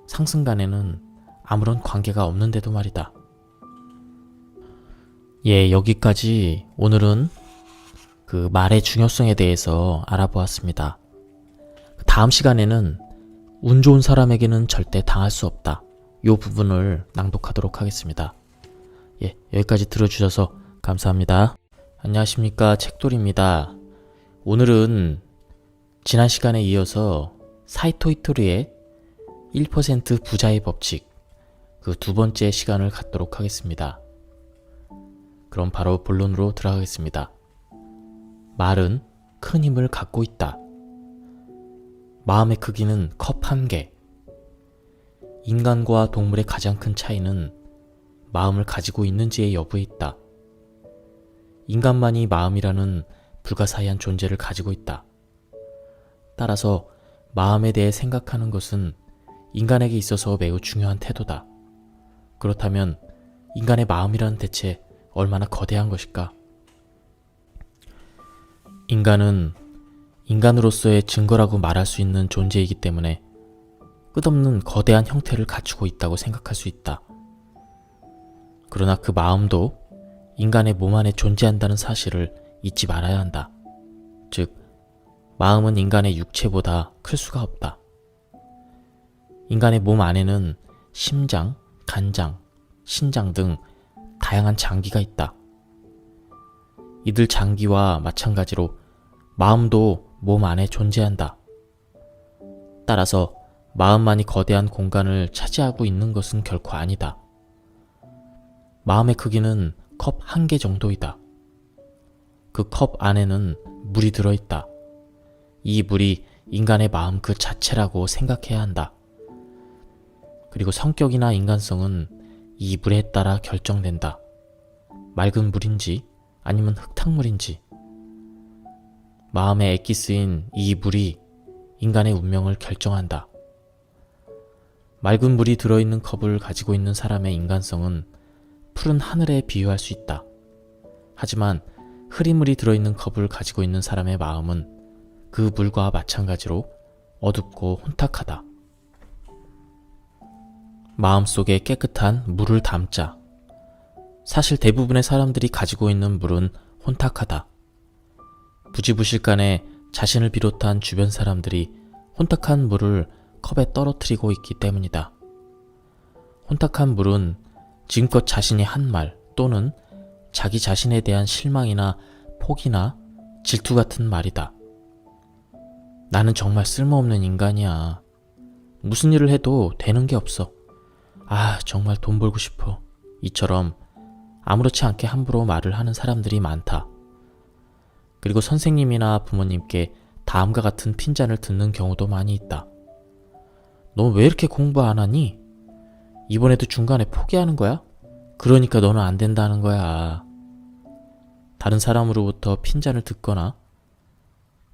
Speaker 1: 상승 간에는 아무런 관계가 없는데도 말이다. 여기까지 오늘은 그 말의 중요성에 대해서 알아보았습니다. 다음 시간에는 운 좋은 사람에게는 절대 당할 수 없다. 이 부분을 낭독하도록 하겠습니다. 여기까지 들어주셔서 감사합니다. 안녕하십니까, 책돌이입니다. 오늘은 지난 시간에 이어서 사이토 이토리의 1% 부자의 법칙, 그 두 번째 시간을 갖도록 하겠습니다. 그럼 바로 본론으로 들어가겠습니다. 말은 큰 힘을 갖고 있다. 마음의 크기는 컵 한 개. 인간과 동물의 가장 큰 차이는 마음을 가지고 있는지의 여부에 있다. 인간만이 마음이라는 불가사의한 존재를 가지고 있다. 따라서 마음에 대해 생각하는 것은 인간에게 있어서 매우 중요한 태도다. 그렇다면 인간의 마음이란 대체 얼마나 거대한 것일까? 인간은 인간으로서의 증거라고 말할 수 있는 존재이기 때문에 끝없는 거대한 형태를 갖추고 있다고 생각할 수 있다. 그러나 그 마음도 인간의 몸 안에 존재한다는 사실을 잊지 말아야 한다. 즉, 마음은 인간의 육체보다 클 수가 없다. 인간의 몸 안에는 심장, 간장, 신장 등 다양한 장기가 있다. 이들 장기와 마찬가지로 마음도 몸 안에 존재한다. 따라서 마음만이 거대한 공간을 차지하고 있는 것은 결코 아니다. 마음의 크기는 컵 한 개 정도이다. 그 컵 안에는 물이 들어있다. 이 물이 인간의 마음 그 자체라고 생각해야 한다. 그리고 성격이나 인간성은 이 물에 따라 결정된다. 맑은 물인지 아니면 흙탕물인지. 마음의 엑기스인 이 물이 인간의 운명을 결정한다. 맑은 물이 들어있는 컵을 가지고 있는 사람의 인간성은 푸른 하늘에 비유할 수 있다. 하지만 흐린 물이 들어있는 컵을 가지고 있는 사람의 마음은 그 물과 마찬가지로 어둡고 혼탁하다. 마음속에 깨끗한 물을 담자. 사실 대부분의 사람들이 가지고 있는 물은 혼탁하다. 부지부실간에 자신을 비롯한 주변 사람들이 혼탁한 물을 컵에 떨어뜨리고 있기 때문이다. 혼탁한 물은 지금껏 자신이 한 말 또는 자기 자신에 대한 실망이나 포기나 질투 같은 말이다. 나는 정말 쓸모없는 인간이야. 무슨 일을 해도 되는 게 없어. 정말 돈 벌고 싶어. 이처럼 아무렇지 않게 함부로 말을 하는 사람들이 많다. 그리고 선생님이나 부모님께 다음과 같은 핀잔을 듣는 경우도 많이 있다. 너 왜 이렇게 공부 안 하니? 이번에도 중간에 포기하는 거야? 그러니까 너는 안 된다는 거야. 다른 사람으로부터 핀잔을 듣거나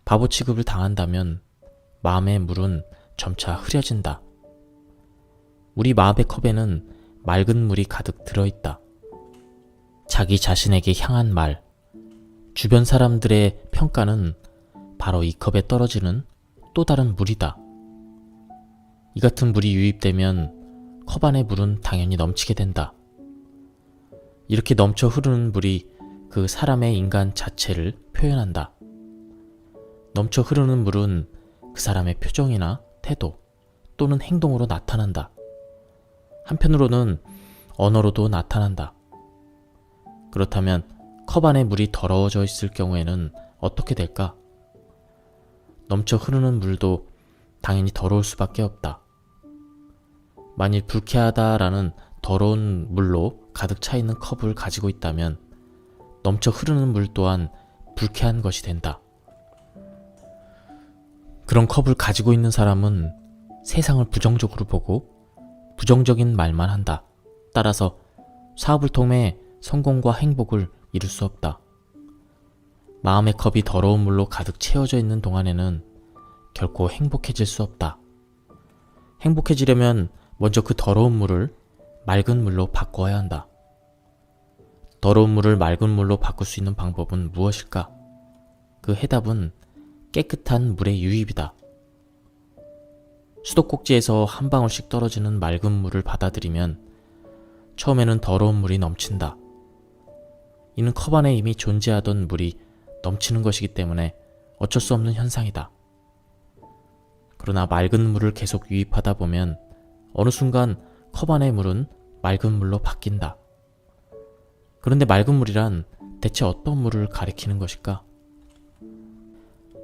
Speaker 1: 바보 취급을 당한다면 마음의 물은 점차 흐려진다. 우리 마음의 컵에는 맑은 물이 가득 들어있다. 자기 자신에게 향한 말, 주변 사람들의 평가는 바로 이 컵에 떨어지는 또 다른 물이다. 이 같은 물이 유입되면 컵 안의 물은 당연히 넘치게 된다. 이렇게 넘쳐 흐르는 물이 그 사람의 인간 자체를 표현한다. 넘쳐 흐르는 물은 그 사람의 표정이나 태도 또는 행동으로 나타난다. 한편으로는 언어로도 나타난다. 그렇다면 컵 안에 물이 더러워져 있을 경우에는 어떻게 될까? 넘쳐 흐르는 물도 당연히 더러울 수밖에 없다. 만일 불쾌하다라는 더러운 물로 가득 차 있는 컵을 가지고 있다면 넘쳐 흐르는 물 또한 불쾌한 것이 된다. 그런 컵을 가지고 있는 사람은 세상을 부정적으로 보고 부정적인 말만 한다. 따라서 사업을 통해 성공과 행복을 이룰 수 없다. 마음의 컵이 더러운 물로 가득 채워져 있는 동안에는 결코 행복해질 수 없다. 행복해지려면 먼저 그 더러운 물을 맑은 물로 바꿔야 한다. 더러운 물을 맑은 물로 바꿀 수 있는 방법은 무엇일까? 그 해답은 깨끗한 물의 유입이다. 수도꼭지에서 한 방울씩 떨어지는 맑은 물을 받아들이면 처음에는 더러운 물이 넘친다. 이는 컵 안에 이미 존재하던 물이 넘치는 것이기 때문에 어쩔 수 없는 현상이다. 그러나 맑은 물을 계속 유입하다 보면 어느 순간 컵 안의 물은 맑은 물로 바뀐다. 그런데 맑은 물이란 대체 어떤 물을 가리키는 것일까?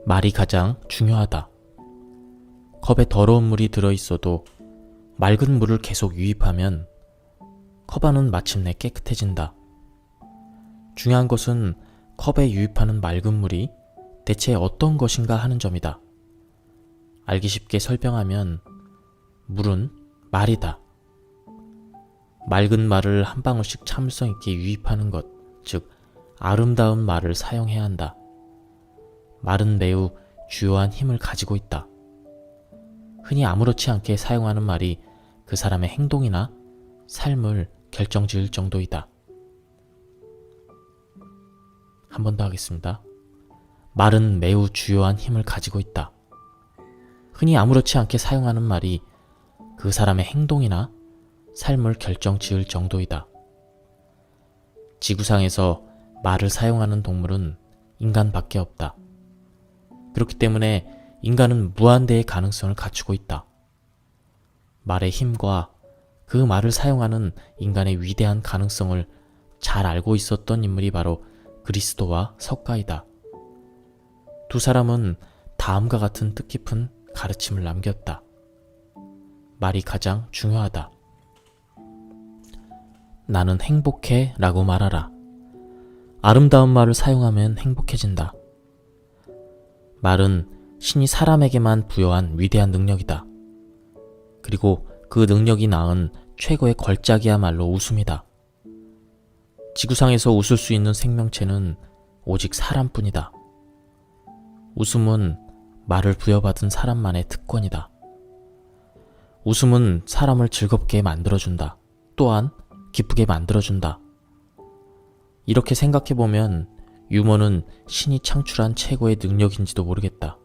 Speaker 1: 말이 가장 중요하다. 컵에 더러운 물이 들어있어도 맑은 물을 계속 유입하면 컵 안은 마침내 깨끗해진다. 중요한 것은 컵에 유입하는 맑은 물이 대체 어떤 것인가 하는 점이다. 알기 쉽게 설명하면 물은 말이다. 맑은 말을 한 방울씩 참을성 있게 유입하는 것, 즉 아름다운 말을 사용해야 한다. 말은 매우 주요한 힘을 가지고 있다. 흔히 아무렇지 않게 사용하는 말이 그 사람의 행동이나 삶을 결정지을 정도이다. 한 번 더 하겠습니다. 말은 매우 주요한 힘을 가지고 있다. 흔히 아무렇지 않게 사용하는 말이 그 사람의 행동이나 삶을 결정지을 정도이다. 지구상에서 말을 사용하는 동물은 인간밖에 없다. 그렇기 때문에 인간은 무한대의 가능성을 갖추고 있다. 말의 힘과 그 말을 사용하는 인간의 위대한 가능성을 잘 알고 있었던 인물이 바로 그리스도와 석가이다. 두 사람은 다음과 같은 뜻깊은 가르침을 남겼다. 말이 가장 중요하다. 나는 행복해 라고 말하라. 아름다운 말을 사용하면 행복해진다. 말은 신이 사람에게만 부여한 위대한 능력이다. 그리고 그 능력이 낳은 최고의 걸작이야말로 웃음이다. 지구상에서 웃을 수 있는 생명체는 오직 사람뿐이다. 웃음은 말을 부여받은 사람만의 특권이다. 웃음은 사람을 즐겁게 만들어준다. 또한 기쁘게 만들어준다. 이렇게 생각해보면 유머는 신이 창출한 최고의 능력인지도 모르겠다.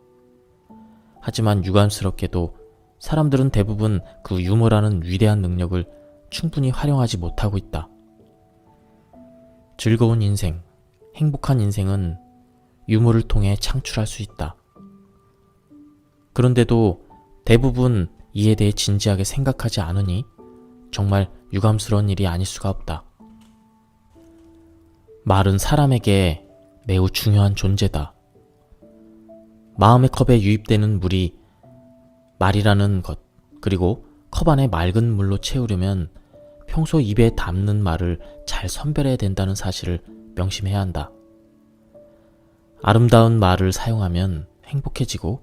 Speaker 1: 하지만 유감스럽게도 사람들은 대부분 그 유머라는 위대한 능력을 충분히 활용하지 못하고 있다. 즐거운 인생, 행복한 인생은 유머를 통해 창출할 수 있다. 그런데도 대부분 이에 대해 진지하게 생각하지 않으니 정말 유감스러운 일이 아닐 수가 없다. 말은 사람에게 매우 중요한 존재다. 마음의 컵에 유입되는 물이 말이라는 것, 그리고 컵 안에 맑은 물로 채우려면 평소 입에 담는 말을 잘 선별해야 된다는 사실을 명심해야 한다. 아름다운 말을 사용하면 행복해지고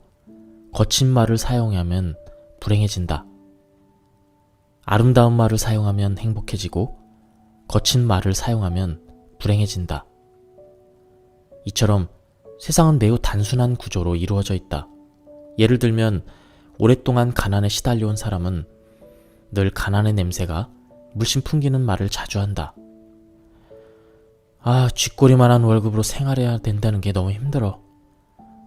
Speaker 1: 거친 말을 사용하면 불행해진다. 아름다운 말을 사용하면 행복해지고 거친 말을 사용하면 불행해진다. 이처럼 세상은 매우 단순한 구조로 이루어져 있다. 예를 들면 오랫동안 가난에 시달려온 사람은 늘 가난의 냄새가 물씬 풍기는 말을 자주 한다. 아, 쥐꼬리만한 월급으로 생활해야 된다는 게 너무 힘들어.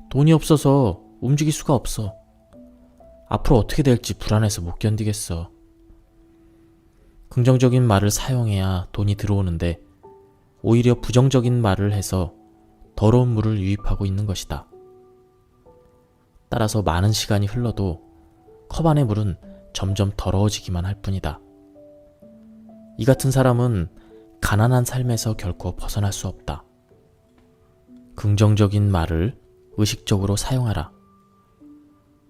Speaker 1: 돈이 없어서 움직일 수가 없어. 앞으로 어떻게 될지 불안해서 못 견디겠어. 긍정적인 말을 사용해야 돈이 들어오는데 오히려 부정적인 말을 해서 더러운 물을 유입하고 있는 것이다. 따라서 많은 시간이 흘러도 컵 안의 물은 점점 더러워지기만 할 뿐이다. 이 같은 사람은 가난한 삶에서 결코 벗어날 수 없다. 긍정적인 말을 의식적으로 사용하라.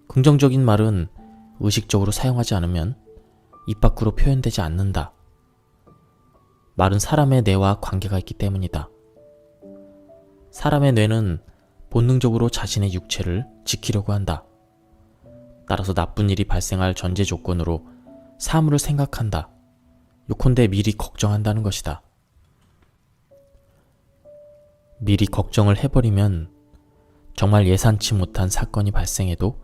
Speaker 1: 긍정적인 말은 의식적으로 사용하지 않으면 입 밖으로 표현되지 않는다. 말은 사람의 뇌와 관계가 있기 때문이다. 사람의 뇌는 본능적으로 자신의 육체를 지키려고 한다. 따라서 나쁜 일이 발생할 전제 조건으로 사물을 생각한다. 요컨대 미리 걱정한다는 것이다. 미리 걱정을 해버리면 정말 예상치 못한 사건이 발생해도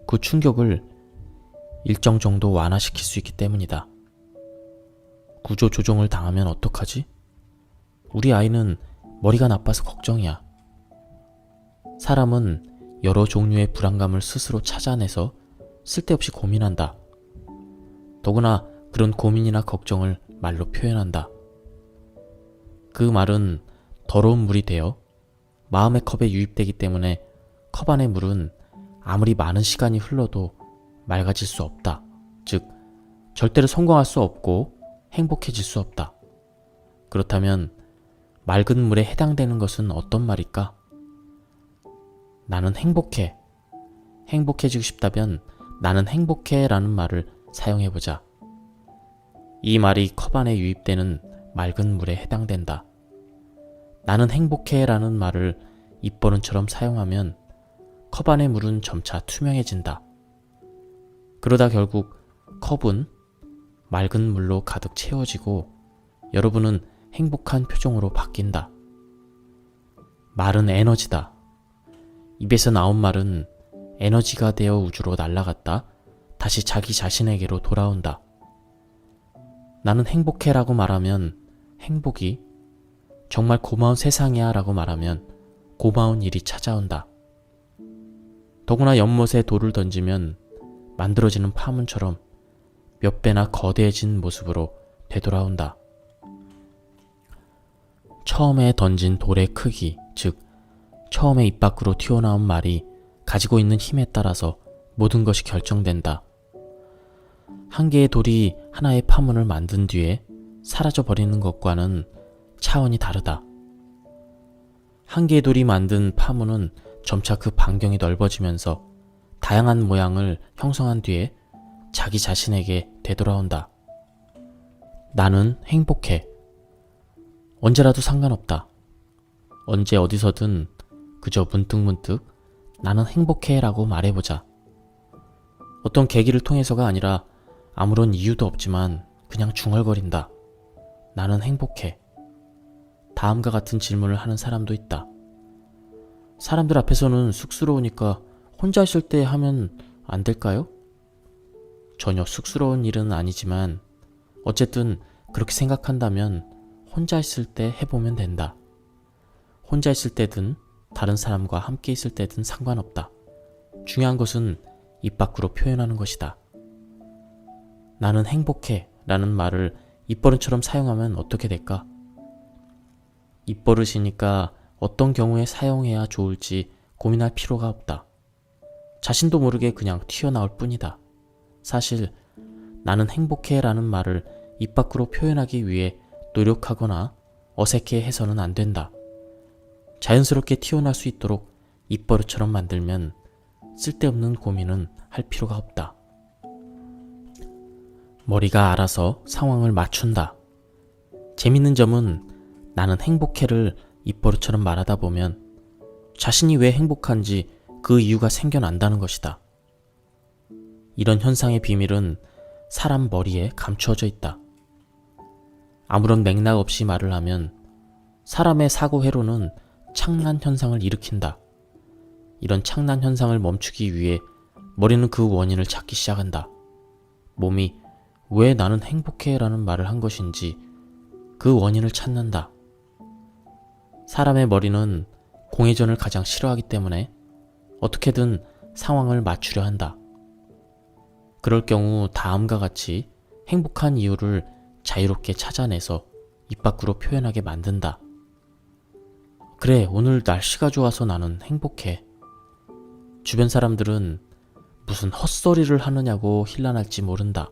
Speaker 1: 그 충격을 일정 정도 완화시킬 수 있기 때문이다. 구조조정을 당하면 어떡하지? 우리 아이는 머리가 나빠서 걱정이야. 사람은 여러 종류의 불안감을 스스로 찾아내서 쓸데없이 고민한다. 더구나 그런 고민이나 걱정을 말로 표현한다. 그 말은 더러운 물이 되어 마음의 컵에 유입되기 때문에 컵 안의 물은 아무리 많은 시간이 흘러도 맑아질 수 없다. 즉, 절대로 성공할 수 없고 행복해질 수 없다. 그렇다면 맑은 물에 해당되는 것은 어떤 말일까? 나는 행복해. 행복해지고 싶다면 나는 행복해 라는 말을 사용해보자. 이 말이 컵 안에 유입되는 맑은 물에 해당된다. 나는 행복해 라는 말을 입버릇처럼 사용하면 컵 안의 물은 점차 투명해진다. 그러다 결국 컵은 맑은 물로 가득 채워지고 여러분은 행복한 표정으로 바뀐다. 말은 에너지다. 입에서 나온 말은 에너지가 되어 우주로 날아갔다 다시 자기 자신에게로 돌아온다. 나는 행복해 라고 말하면 행복이, 정말 고마운 세상이야 라고 말하면 고마운 일이 찾아온다. 더구나 연못에 돌을 던지면 만들어지는 파문처럼 몇 배나 거대해진 모습으로 되돌아온다. 처음에 던진 돌의 크기, 즉 처음에 입 밖으로 튀어나온 말이 가지고 있는 힘에 따라서 모든 것이 결정된다. 한 개의 돌이 하나의 파문을 만든 뒤에 사라져버리는 것과는 차원이 다르다. 한 개의 돌이 만든 파문은 점차 그 반경이 넓어지면서 다양한 모양을 형성한 뒤에 자기 자신에게 되돌아온다. 나는 행복해. 언제라도 상관없다. 언제 어디서든 그저 문득문득 나는 행복해 라고 말해보자. 어떤 계기를 통해서가 아니라 아무런 이유도 없지만 그냥 중얼거린다. 나는 행복해. 다음과 같은 질문을 하는 사람도 있다. 사람들 앞에서는 쑥스러우니까 혼자 있을 때 하면 안 될까요? 전혀 쑥스러운 일은 아니지만 어쨌든 그렇게 생각한다면 혼자 있을 때 해보면 된다. 혼자 있을 때든 다른 사람과 함께 있을 때든 상관없다. 중요한 것은 입 밖으로 표현하는 것이다. 나는 행복해 라는 말을 입버릇처럼 사용하면 어떻게 될까? 입버릇이니까 어떤 경우에 사용해야 좋을지 고민할 필요가 없다. 자신도 모르게 그냥 튀어나올 뿐이다. 사실 나는 행복해 라는 말을 입 밖으로 표현하기 위해 노력하거나 어색해 해서는 안 된다. 자연스럽게 튀어나올 수 있도록 입버릇처럼 만들면 쓸데없는 고민은 할 필요가 없다. 머리가 알아서 상황을 맞춘다. 재밌는 점은 나는 행복해를 입버릇처럼 말하다 보면 자신이 왜 행복한지 그 이유가 생겨난다는 것이다. 이런 현상의 비밀은 사람 머리에 감추어져 있다. 아무런 맥락 없이 말을 하면 사람의 사고 회로는 창란 현상을 일으킨다. 이런 창란 현상을 멈추기 위해 머리는 그 원인을 찾기 시작한다. 몸이 왜 나는 행복해 라는 말을 한 것인지 그 원인을 찾는다. 사람의 머리는 공회전을 가장 싫어하기 때문에 어떻게든 상황을 맞추려 한다. 그럴 경우 다음과 같이 행복한 이유를 자유롭게 찾아내서 입 밖으로 표현하게 만든다. 그래, 오늘 날씨가 좋아서 나는 행복해. 주변 사람들은 무슨 헛소리를 하느냐고 힐난할지 모른다.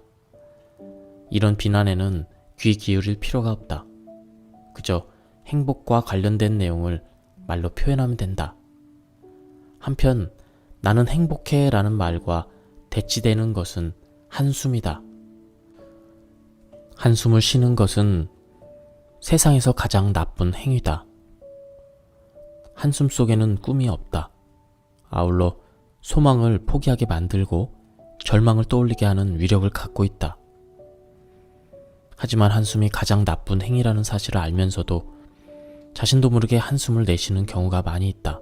Speaker 1: 이런 비난에는 귀 기울일 필요가 없다. 그저 행복과 관련된 내용을 말로 표현하면 된다. 한편 나는 행복해 라는 말과 대치되는 것은 한숨이다. 한숨을 쉬는 것은 세상에서 가장 나쁜 행위다. 한숨 속에는 꿈이 없다. 아울러 소망을 포기하게 만들고 절망을 떠올리게 하는 위력을 갖고 있다. 하지만 한숨이 가장 나쁜 행위라는 사실을 알면서도 자신도 모르게 한숨을 내쉬는 경우가 많이 있다.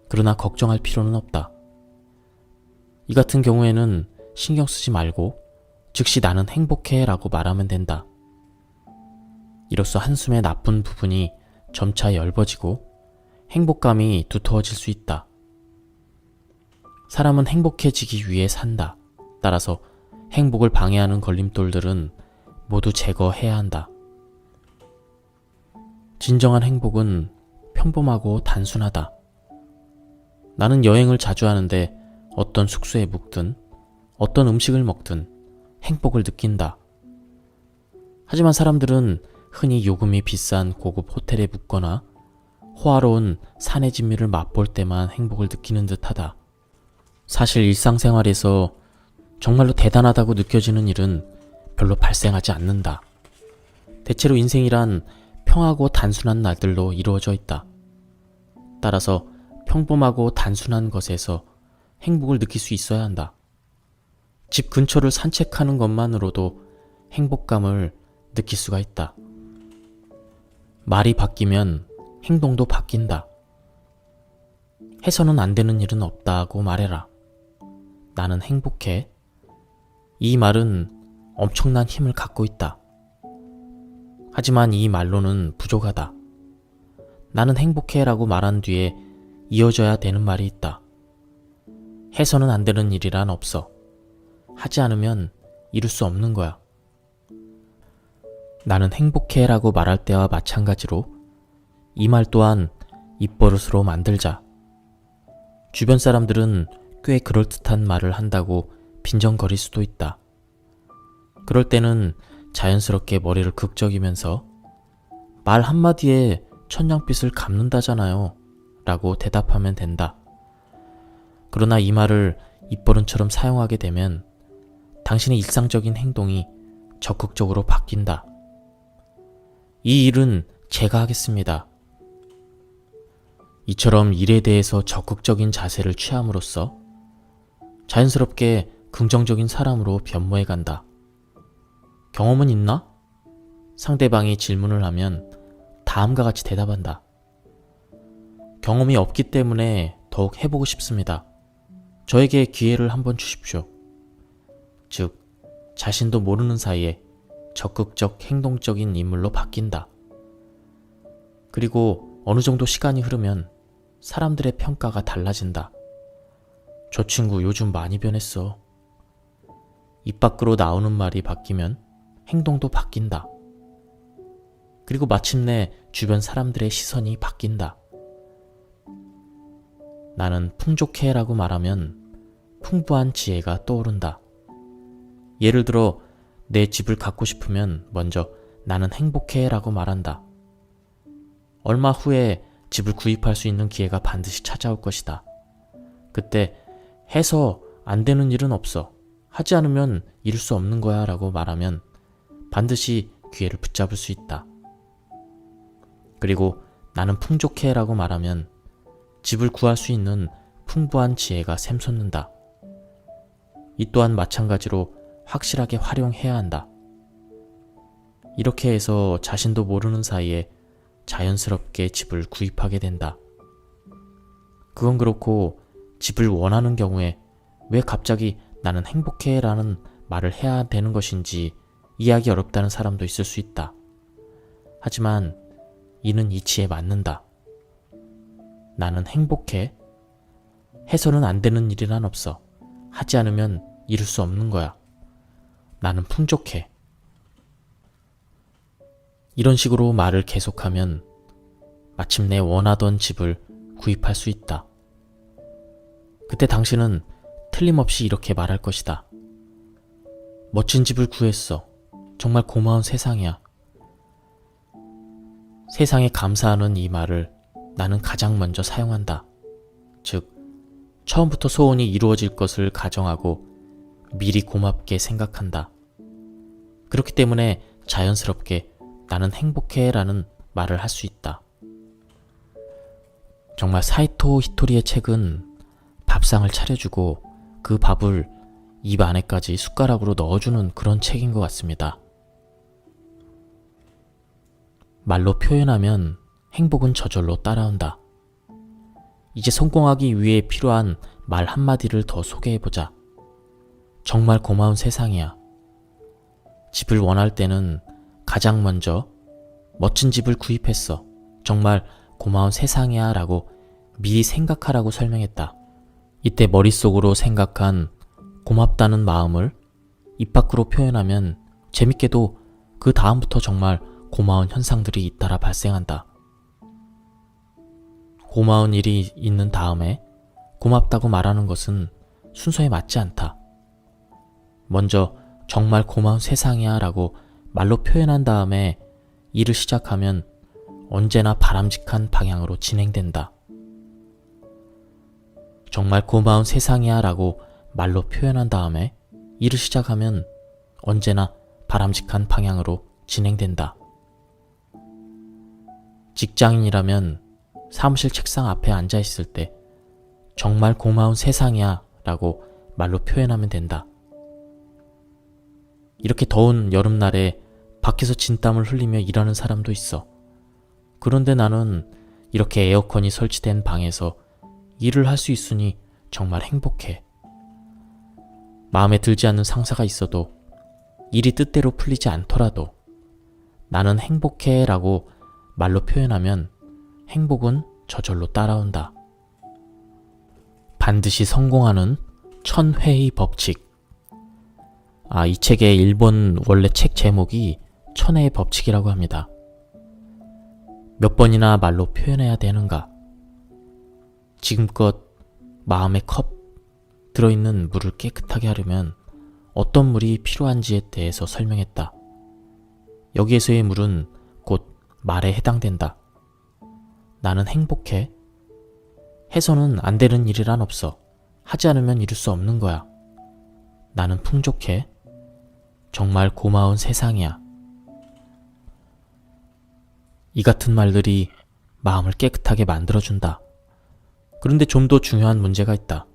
Speaker 1: 그러나 걱정할 필요는 없다. 이 같은 경우에는 신경 쓰지 말고 즉시 나는 행복해 라고 말하면 된다. 이로써 한숨의 나쁜 부분이 점차 엷어지고 행복감이 두터워질 수 있다. 사람은 행복해지기 위해 산다. 따라서 행복을 방해하는 걸림돌들은 모두 제거해야 한다. 진정한 행복은 평범하고 단순하다. 나는 여행을 자주 하는데 어떤 숙소에 묵든 어떤 음식을 먹든 행복을 느낀다. 하지만 사람들은 흔히 요금이 비싼 고급 호텔에 묵거나 호화로운 산의 진미를 맛볼 때만 행복을 느끼는 듯하다. 사실 일상생활에서 정말로 대단하다고 느껴지는 일은 별로 발생하지 않는다. 대체로 인생이란 평하고 단순한 날들로 이루어져 있다. 따라서 평범하고 단순한 것에서 행복을 느낄 수 있어야 한다. 집 근처를 산책하는 것만으로도 행복감을 느낄 수가 있다. 말이 바뀌면 행동도 바뀐다. 해서는 안 되는 일은 없다고 말해라. 나는 행복해. 이 말은 엄청난 힘을 갖고 있다. 하지만 이 말로는 부족하다. 나는 행복해 라고 말한 뒤에 이어져야 되는 말이 있다. 해서는 안 되는 일이란 없어. 하지 않으면 이룰 수 없는 거야. 나는 행복해 라고 말할 때와 마찬가지로 이 말 또한 입버릇으로 만들자. 주변 사람들은 꽤 그럴듯한 말을 한다고 빈정거릴 수도 있다. 그럴 때는 자연스럽게 머리를 극적이면서 말 한마디에 천냥빚을 갚는다잖아요 라고 대답하면 된다. 그러나 이 말을 입버릇처럼 사용하게 되면 당신의 일상적인 행동이 적극적으로 바뀐다. 이 일은 제가 하겠습니다. 이처럼 일에 대해서 적극적인 자세를 취함으로써 자연스럽게 긍정적인 사람으로 변모해 간다. 경험은 있나? 상대방이 질문을 하면 다음과 같이 대답한다. 경험이 없기 때문에 더욱 해보고 싶습니다. 저에게 기회를 한번 주십시오. 즉, 자신도 모르는 사이에 적극적 행동적인 인물로 바뀐다. 그리고 어느 정도 시간이 흐르면 사람들의 평가가 달라진다. 저 친구 요즘 많이 변했어. 입 밖으로 나오는 말이 바뀌면 행동도 바뀐다. 그리고 마침내 주변 사람들의 시선이 바뀐다. 나는 풍족해 라고 말하면 풍부한 지혜가 떠오른다. 예를 들어 내 집을 갖고 싶으면 먼저 나는 행복해 라고 말한다. 얼마 후에 집을 구입할 수 있는 기회가 반드시 찾아올 것이다. 그때 해서 안 되는 일은 없어. 하지 않으면 이룰 수 없는 거야 라고 말하면 반드시 기회를 붙잡을 수 있다. 그리고 나는 풍족해 라고 말하면 집을 구할 수 있는 풍부한 지혜가 샘솟는다. 이 또한 마찬가지로 확실하게 활용해야 한다. 이렇게 해서 자신도 모르는 사이에 자연스럽게 집을 구입하게 된다. 그건 그렇고 집을 원하는 경우에 왜 갑자기 나는 행복해 라는 말을 해야 되는 것인지 이해하기 어렵다는 사람도 있을 수 있다. 하지만 이는 이치에 맞는다. 나는 행복해? 해서는 안 되는 일이란 없어. 하지 않으면 이룰 수 없는 거야. 나는 풍족해. 이런 식으로 말을 계속하면 마침내 원하던 집을 구입할 수 있다. 그때 당신은 틀림없이 이렇게 말할 것이다. 멋진 집을 구했어. 정말 고마운 세상이야. 세상에 감사하는 이 말을 나는 가장 먼저 사용한다. 즉, 처음부터 소원이 이루어질 것을 가정하고 미리 고맙게 생각한다. 그렇기 때문에 자연스럽게 나는 행복해 라는 말을 할 수 있다. 정말 사이토 히토리의 책은 밥상을 차려주고 그 밥을 입 안에까지 숟가락으로 넣어주는 그런 책인 것 같습니다. 말로 표현하면 행복은 저절로 따라온다. 이제 성공하기 위해 필요한 말 한마디를 더 소개해보자. 정말 고마운 세상이야. 집을 원할 때는 가장 먼저 멋진 집을 구입했어. 정말 고마운 세상이야 라고 미리 생각하라고 설명했다. 이때 머릿속으로 생각한 고맙다는 마음을 입 밖으로 표현하면 재밌게도 그 다음부터 정말 고마운 현상들이 잇따라 발생한다. 고마운 일이 있는 다음에 고맙다고 말하는 것은 순서에 맞지 않다. 먼저 정말 고마운 세상이야 라고 말로 표현한 다음에 일을 시작하면 언제나 바람직한 방향으로 진행된다. 정말 고마운 세상이야 라고 말로 표현한 다음에 일을 시작하면 언제나 바람직한 방향으로 진행된다. 직장인이라면 사무실 책상 앞에 앉아 있을 때 정말 고마운 세상이야 라고 말로 표현하면 된다. 이렇게 더운 여름날에 밖에서 진땀을 흘리며 일하는 사람도 있어. 그런데 나는 이렇게 에어컨이 설치된 방에서 일을 할 수 있으니 정말 행복해. 마음에 들지 않는 상사가 있어도 일이 뜻대로 풀리지 않더라도 나는 행복해 라고 말로 표현하면 행복은 저절로 따라온다. 반드시 성공하는 1000회의 법칙. 이 책의 일본 원래 책 제목이 1000회의 법칙이라고 합니다. 몇 번이나 말로 표현해야 되는가? 지금껏 마음의 컵 들어있는 물을 깨끗하게 하려면 어떤 물이 필요한지에 대해서 설명했다. 여기에서의 물은 곧 말에 해당된다. 나는 행복해. 해서는 안 되는 일이란 없어. 하지 않으면 이룰 수 없는 거야. 나는 풍족해. 정말 고마운 세상이야. 이 같은 말들이 마음을 깨끗하게 만들어준다. 그런데 좀 더 중요한 문제가 있다.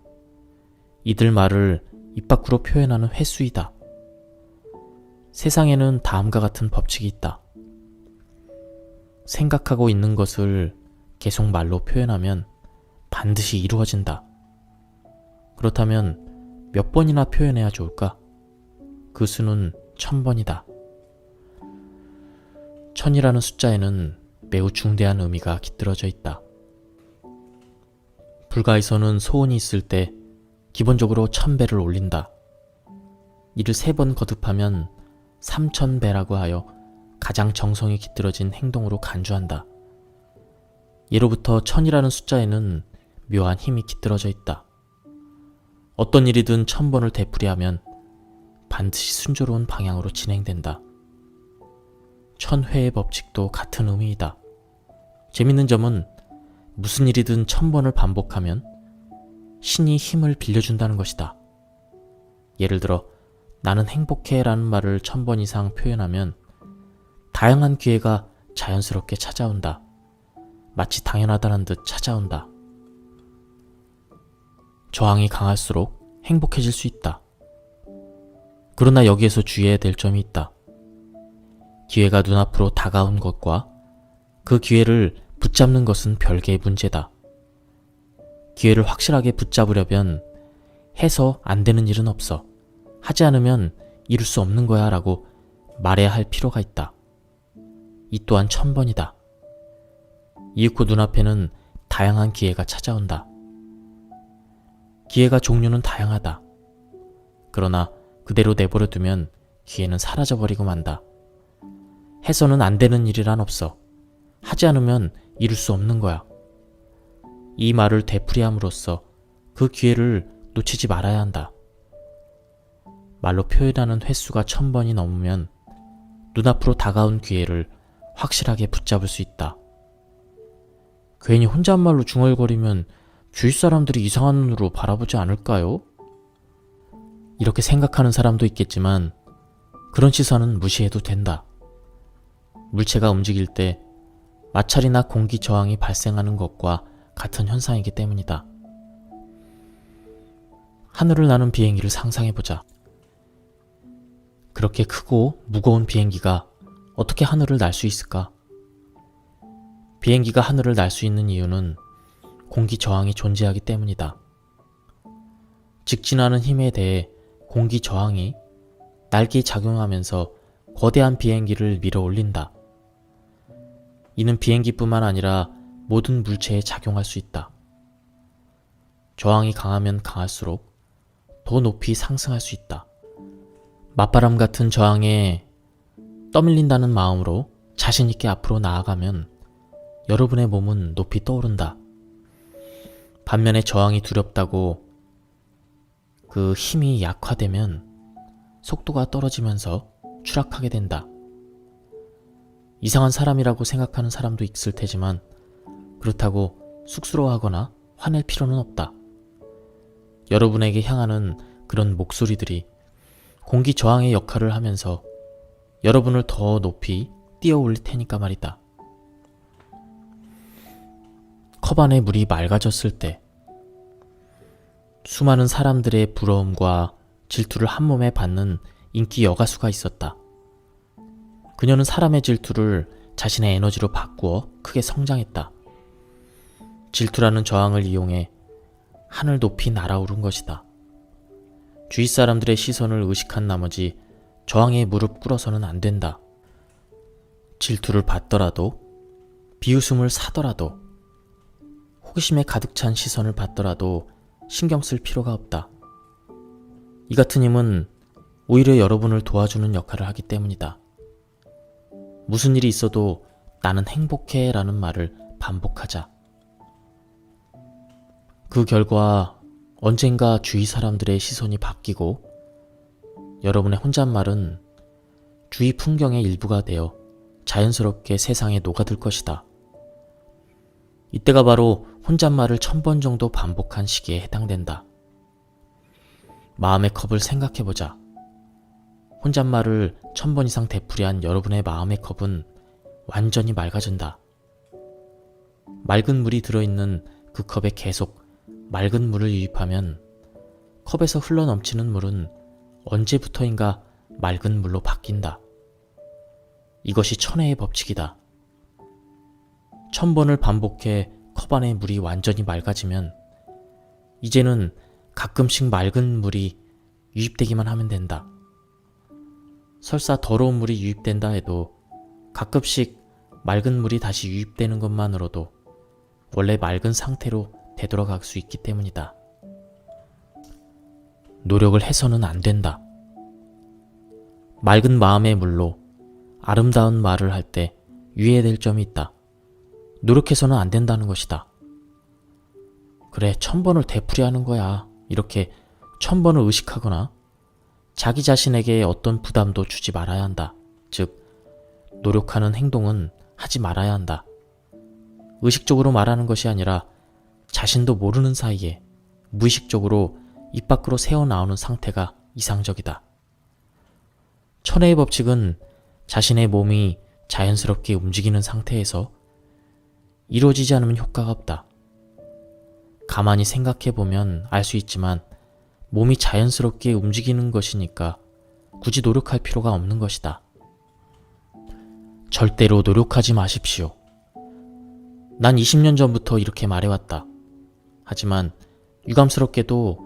Speaker 1: 이들 말을 입 밖으로 표현하는 횟수이다. 세상에는 다음과 같은 법칙이 있다. 생각하고 있는 것을 계속 말로 표현하면 반드시 이루어진다. 그렇다면 몇 번이나 표현해야 좋을까? 그 수는 1000번이다. 1000이라는 숫자에는 매우 중대한 의미가 깃들어져 있다. 불가에서는 소원이 있을 때 기본적으로 1000배를 올린다. 이를 3번 거듭하면 3000배라고 하여 가장 정성이 깃들어진 행동으로 간주한다. 예로부터 1000이라는 숫자에는 묘한 힘이 깃들어져 있다. 어떤 일이든 1000번을 되풀이하면 반드시 순조로운 방향으로 진행된다. 1000회의 법칙도 같은 의미이다. 재밌는 점은 무슨 일이든 1000번을 반복하면 신이 힘을 빌려준다는 것이다. 예를 들어 나는 행복해 라는 말을 1000번 이상 표현하면 다양한 기회가 자연스럽게 찾아온다. 마치 당연하다는 듯 찾아온다. 저항이 강할수록 행복해질 수 있다. 그러나 여기에서 주의해야 될 점이 있다. 기회가 눈앞으로 다가온 것과 그 기회를 붙잡는 것은 별개의 문제다. 기회를 확실하게 붙잡으려면 해서 안 되는 일은 없어. 하지 않으면 이룰 수 없는 거야 라고 말해야 할 필요가 있다. 이 또한 1000번이다. 이윽고 눈앞에는 다양한 기회가 찾아온다. 기회가 종류는 다양하다. 그러나 그대로 내버려 두면 기회는 사라져버리고 만다. 해서는 안 되는 일이란 없어. 하지 않으면 이룰 수 없는 거야. 이 말을 되풀이함으로써 그 기회를 놓치지 말아야 한다. 말로 표현하는 횟수가 1000번이 넘으면 눈앞으로 다가온 기회를 확실하게 붙잡을 수 있다. 괜히 혼잣말로 중얼거리면 주위 사람들이 이상한 눈으로 바라보지 않을까요? 이렇게 생각하는 사람도 있겠지만 그런 시선은 무시해도 된다. 물체가 움직일 때 마찰이나 공기 저항이 발생하는 것과 같은 현상이기 때문이다. 하늘을 나는 비행기를 상상해보자. 그렇게 크고 무거운 비행기가 어떻게 하늘을 날 수 있을까? 비행기가 하늘을 날 수 있는 이유는 공기 저항이 존재하기 때문이다. 직진하는 힘에 대해 공기 저항이 날개에 작용하면서 거대한 비행기를 밀어 올린다. 이는 비행기뿐만 아니라 모든 물체에 작용할 수 있다. 저항이 강하면 강할수록 더 높이 상승할 수 있다. 맞바람 같은 저항에 떠밀린다는 마음으로 자신있게 앞으로 나아가면 여러분의 몸은 높이 떠오른다. 반면에 저항이 두렵다고 그 힘이 약화되면 속도가 떨어지면서 추락하게 된다. 이상한 사람이라고 생각하는 사람도 있을 테지만 그렇다고 쑥스러워하거나 화낼 필요는 없다. 여러분에게 향하는 그런 목소리들이 공기 저항의 역할을 하면서 여러분을 더 높이 뛰어 올릴 테니까 말이다. 컵 안에 물이 맑아졌을 때 수많은 사람들의 부러움과 질투를 한 몸에 받는 인기 여가수가 있었다. 그녀는 사람의 질투를 자신의 에너지로 바꾸어 크게 성장했다. 질투라는 저항을 이용해 하늘 높이 날아오른 것이다. 주위 사람들의 시선을 의식한 나머지 저항에 무릎 꿇어서는 안 된다. 질투를 받더라도, 비웃음을 사더라도, 호기심에 가득 찬 시선을 받더라도 신경 쓸 필요가 없다. 이 같은 힘은 오히려 여러분을 도와주는 역할을 하기 때문이다. 무슨 일이 있어도 나는 행복해 라는 말을 반복하자. 그 결과 언젠가 주위 사람들의 시선이 바뀌고 여러분의 혼잣말은 주위 풍경의 일부가 되어 자연스럽게 세상에 녹아들 것이다. 이때가 바로 혼잣말을 1000번 정도 반복한 시기에 해당된다. 마음의 컵을 생각해보자. 혼잣말을 1000번 이상 되풀이한 여러분의 마음의 컵은 완전히 맑아진다. 맑은 물이 들어있는 그 컵에 계속 맑은 물을 유입하면 컵에서 흘러넘치는 물은 언제부터인가 맑은 물로 바뀐다. 이것이 천혜의 법칙이다. 1000번을 반복해 컵 안의 물이 완전히 맑아지면 이제는 가끔씩 맑은 물이 유입되기만 하면 된다. 설사 더러운 물이 유입된다 해도 가끔씩 맑은 물이 다시 유입되는 것만으로도 원래 맑은 상태로 되돌아갈 수 있기 때문이다. 노력을 해서는 안 된다. 맑은 마음의 물로 아름다운 말을 할 때 유의해야 될 점이 있다. 노력해서는 안 된다는 것이다. 그래, 1000번을 되풀이하는 거야. 이렇게 1000번을 의식하거나 자기 자신에게 어떤 부담도 주지 말아야 한다. 즉, 노력하는 행동은 하지 말아야 한다. 의식적으로 말하는 것이 아니라 자신도 모르는 사이에 무의식적으로 입 밖으로 새어나오는 상태가 이상적이다. 천혜의 법칙은 자신의 몸이 자연스럽게 움직이는 상태에서 이루어지지 않으면 효과가 없다. 가만히 생각해보면 알 수 있지만 몸이 자연스럽게 움직이는 것이니까 굳이 노력할 필요가 없는 것이다. 절대로 노력하지 마십시오. 난 20년 전부터 이렇게 말해왔다. 하지만 유감스럽게도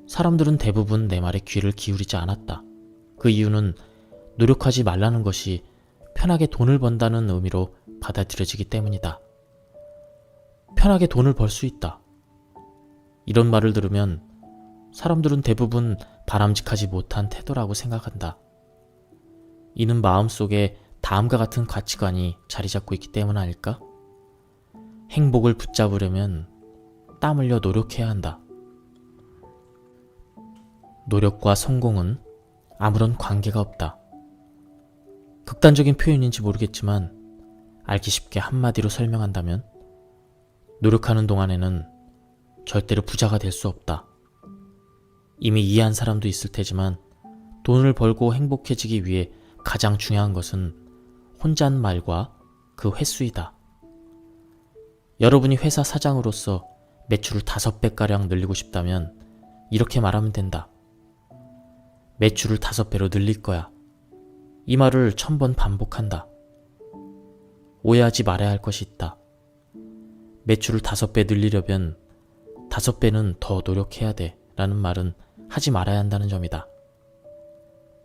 Speaker 1: 사람들은 대부분 내 말에 귀를 기울이지 않았다. 그 이유는 노력하지 말라는 것이 편하게 돈을 번다는 의미로 받아들여지기 때문이다. 편하게 돈을 벌 수 있다. 이런 말을 들으면 사람들은 대부분 바람직하지 못한 태도라고 생각한다. 이는 마음속에 다음과 같은 가치관이 자리 잡고 있기 때문 아닐까? 행복을 붙잡으려면 땀 흘려 노력해야 한다. 노력과 성공은 아무런 관계가 없다. 극단적인 표현인지 모르겠지만 알기 쉽게 한마디로 설명한다면 노력하는 동안에는 절대로 부자가 될 수 없다. 이미 이해한 사람도 있을 테지만 돈을 벌고 행복해지기 위해 가장 중요한 것은 혼잣말과 그 횟수이다. 여러분이 회사 사장으로서 매출을 5배가량 늘리고 싶다면 이렇게 말하면 된다. 매출을 5배로 늘릴 거야. 이 말을 1000번 반복한다. 오해하지 말아야 할 것이 있다. 매출을 5배 늘리려면 5배는 더 노력해야 돼 라는 말은 하지 말아야 한다는 점이다.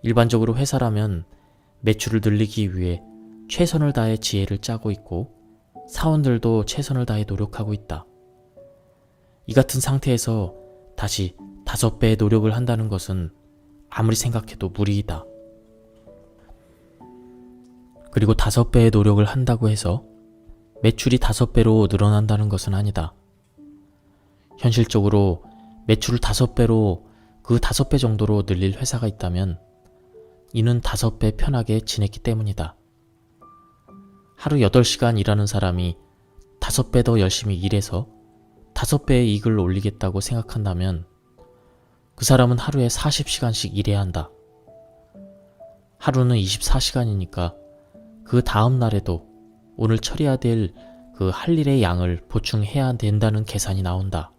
Speaker 1: 일반적으로 회사라면 매출을 늘리기 위해 최선을 다해 지혜를 짜고 있고 사원들도 최선을 다해 노력하고 있다. 이 같은 상태에서 다시 5배의 노력을 한다는 것은 아무리 생각해도 무리이다. 그리고 5배의 노력을 한다고 해서 매출이 5배로 늘어난다는 것은 아니다. 현실적으로 매출을 5배로 그 5배 정도로 늘릴 회사가 있다면 이는 5배 편하게 지냈기 때문이다. 하루 8시간 일하는 사람이 5배 더 열심히 일해서 5배의 이익을 올리겠다고 생각한다면 그 사람은 하루에 40시간씩 일해야 한다. 하루는 24시간이니까 그 다음 날에도 오늘 처리해야 될 그 할 일의 양을 보충해야 된다는 계산이 나온다.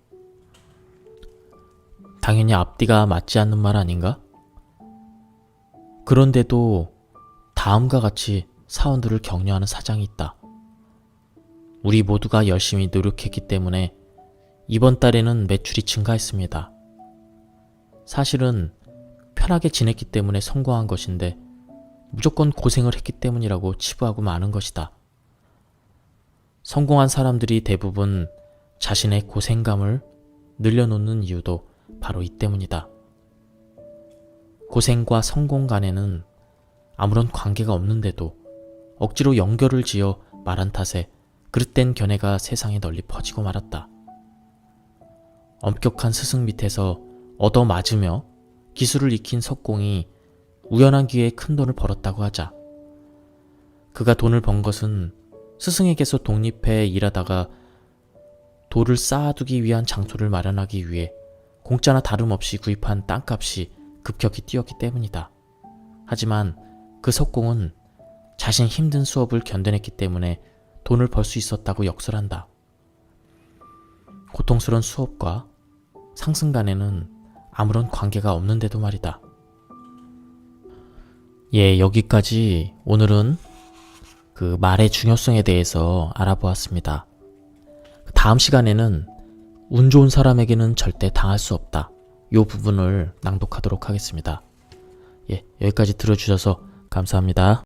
Speaker 1: 당연히 앞뒤가 맞지 않는 말 아닌가? 그런데도 다음과 같이 사원들을 격려하는 사장이 있다. 우리 모두가 열심히 노력했기 때문에 이번 달에는 매출이 증가했습니다. 사실은 편하게 지냈기 때문에 성공한 것인데 무조건 고생을 했기 때문이라고 치부하고 마는 것이다. 성공한 사람들이 대부분 자신의 고생감을 늘려놓는 이유도 바로 이 때문이다. 고생과 성공 간에는 아무런 관계가 없는데도 억지로 연결을 지어 말한 탓에 그릇된 견해가 세상에 널리 퍼지고 말았다. 엄격한 스승 밑에서 얻어맞으며 기술을 익힌 석공이 우연한 기회에 큰 돈을 벌었다고 하자. 그가 돈을 번 것은 스승에게서 독립해 일하다가 돌을 쌓아두기 위한 장소를 마련하기 위해 공짜나 다름없이 구입한 땅값이 급격히 뛰었기 때문이다. 하지만 그 석공은 자신 힘든 수업을 견뎌냈기 때문에 돈을 벌 수 있었다고 역설한다. 고통스러운 수업과 상승 간에는 아무런 관계가 없는데도 말이다. 여기까지 오늘은 그 말의 중요성에 대해서 알아보았습니다. 다음 시간에는 운 좋은 사람에게는 절대 당할 수 없다. 이 부분을 낭독하도록 하겠습니다. 여기까지 들어주셔서 감사합니다.